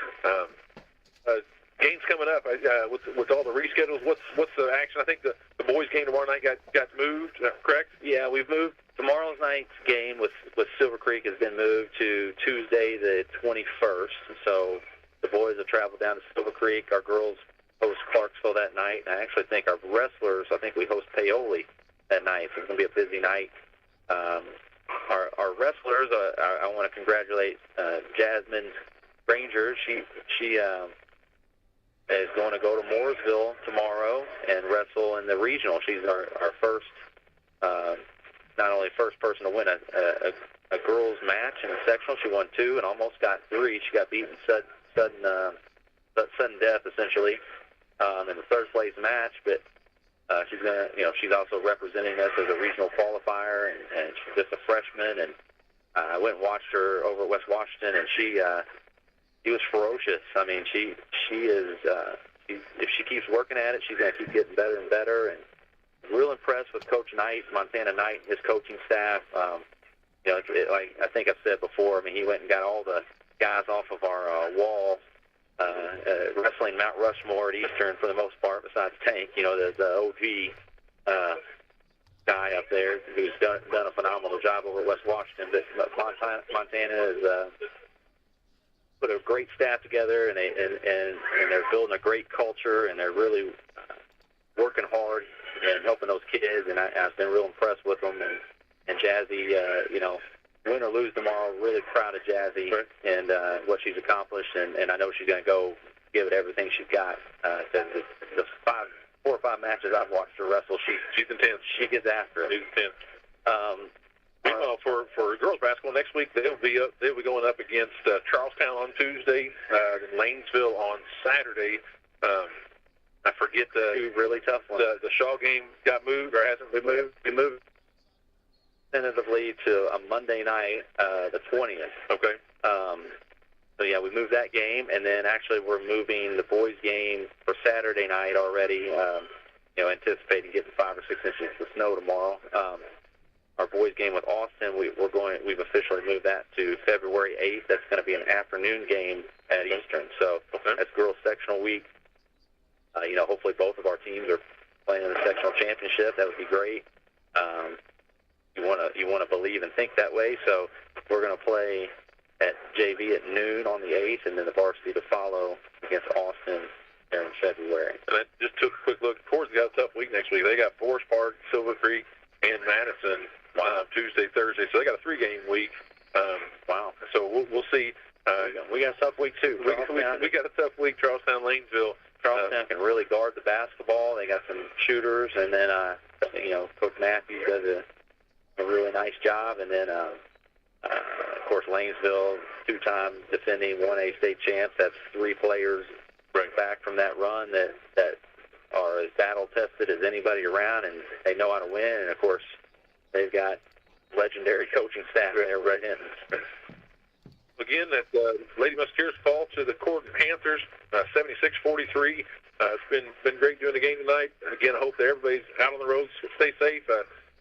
Games coming up with all the reschedules. What's the action? I think the boys' game tomorrow night got moved. Correct? Yeah, we've moved. Tomorrow's night's game with Silver Creek has been moved to Tuesday the 21st. So the boys have traveled down to Silver Creek. Our girls host Clarksville that night. I actually think our wrestlers, we host Paoli that night. So it's going to be a busy night. Our wrestlers, I want to congratulate Jasmine Granger. She is going to go to Mooresville tomorrow and wrestle in the regional. She's our first, not only first person to win a girls match in a sectional. She won 2 and almost got 3. She got beaten sudden death essentially in the third place match, but she's also representing us as a regional qualifier, and she's just a freshman. And I went and watched her over at West Washington, and she was ferocious. I mean, she is. If she keeps working at it, she's going to keep getting better and better. And real impressed with Coach Knight, Montana Knight, and his coaching staff. Like I think I've said before, I mean, he went and got all the guys off of our wall. Wrestling Mount Rushmore at Eastern for the most part, besides Tank, the OG guy up there who's done a phenomenal job over at West Washington. But Montana has put a great staff together, and they're building a great culture, and they're really working hard and helping those kids. And I've been real impressed with them. And Jazzy, win or lose tomorrow, really proud of Jazzy and what she's accomplished, and I know she's going to go give it everything she's got. The 4 or 5 matches I've watched her wrestle, she's intense. She gets after it. She's intense. Meanwhile, for girls basketball next week, they'll be going up against Charlestown on Tuesday, and Lanesville on Saturday. I forget the really tough ones. The Shaw game got moved or hasn't been moved. Been moved tentatively to a Monday night, the 20th. Okay. So yeah, we moved that game, and then actually we're moving the boys' game for Saturday night already. Anticipating getting 5 or 6 inches of snow tomorrow. Our boys' game with Austin, we've officially moved that to February 8th. That's going to be an afternoon game at Eastern. So that's girls' sectional week. Hopefully both of our teams are playing in the sectional championship. That would be great. You want to believe and think that way. So we're going to play at JV at noon on the 8th, and then the varsity to follow against Austin there in February. And I just took a quick look. Corydon's got a tough week next week. They got Forest Park, Silver Creek, and Madison Tuesday, Thursday. So they got a 3-game week. Wow. So we'll see. We got a tough week too. We got a tough week. Charlestown, Lanesville. Charlestown can really guard the basketball. They got some shooters, and then Coach Matthews does a really nice job. And then of course Lanesville, 2-time defending 1A state champs. That's 3 players back from that run that are as battle tested as anybody around, and they know how to win. And of course they've got legendary coaching staff there right in. Again, that Lady Musketeers fall to the Corydon Panthers, 76-43. It's been great doing the game tonight. Again, I hope that everybody's out on the roads. Stay safe,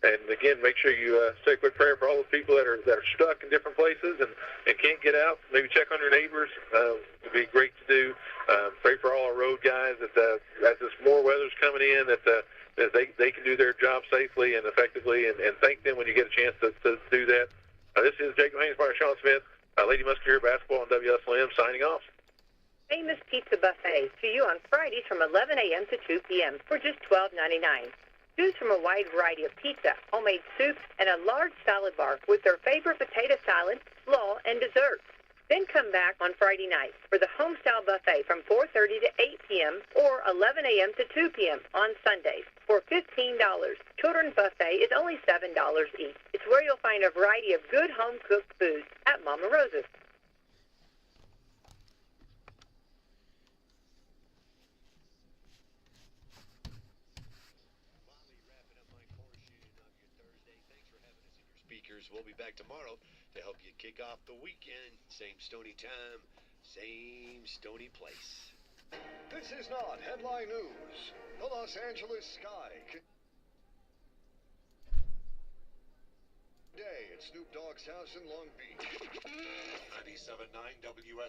and again, make sure you say a quick prayer for all those people that are stuck in different places and can't get out. Maybe check on your neighbors. It'd be great to do. Pray for all our road guys that as this more weather's coming in, that they can do their job safely and effectively, and thank them when you get a chance to do that. This is Jake Haynesmeyer, Sean Smith. Lady Musketeer basketball on WSLM signing off. Famous Pizza Buffet to you on Fridays from 11 a.m. to 2 p.m. for just $12.99. Choose from a wide variety of pizza, homemade soup, and a large salad bar with their favorite potato salad, slaw, and dessert. Then come back on Friday night for the Homestyle Buffet from 4:30 to 8 p.m. or 11 a.m. to 2 p.m. on Sundays for $15. Children's buffet is only $7 each. It's where you'll find a variety of good home-cooked foods at Mama Rosa's. We'll be back tomorrow to help you kick off the weekend. Same Stony time, same Stony place. This is not headline news. The Los Angeles sky today at Snoop Dogg's house in Long Beach. 97.9 WS.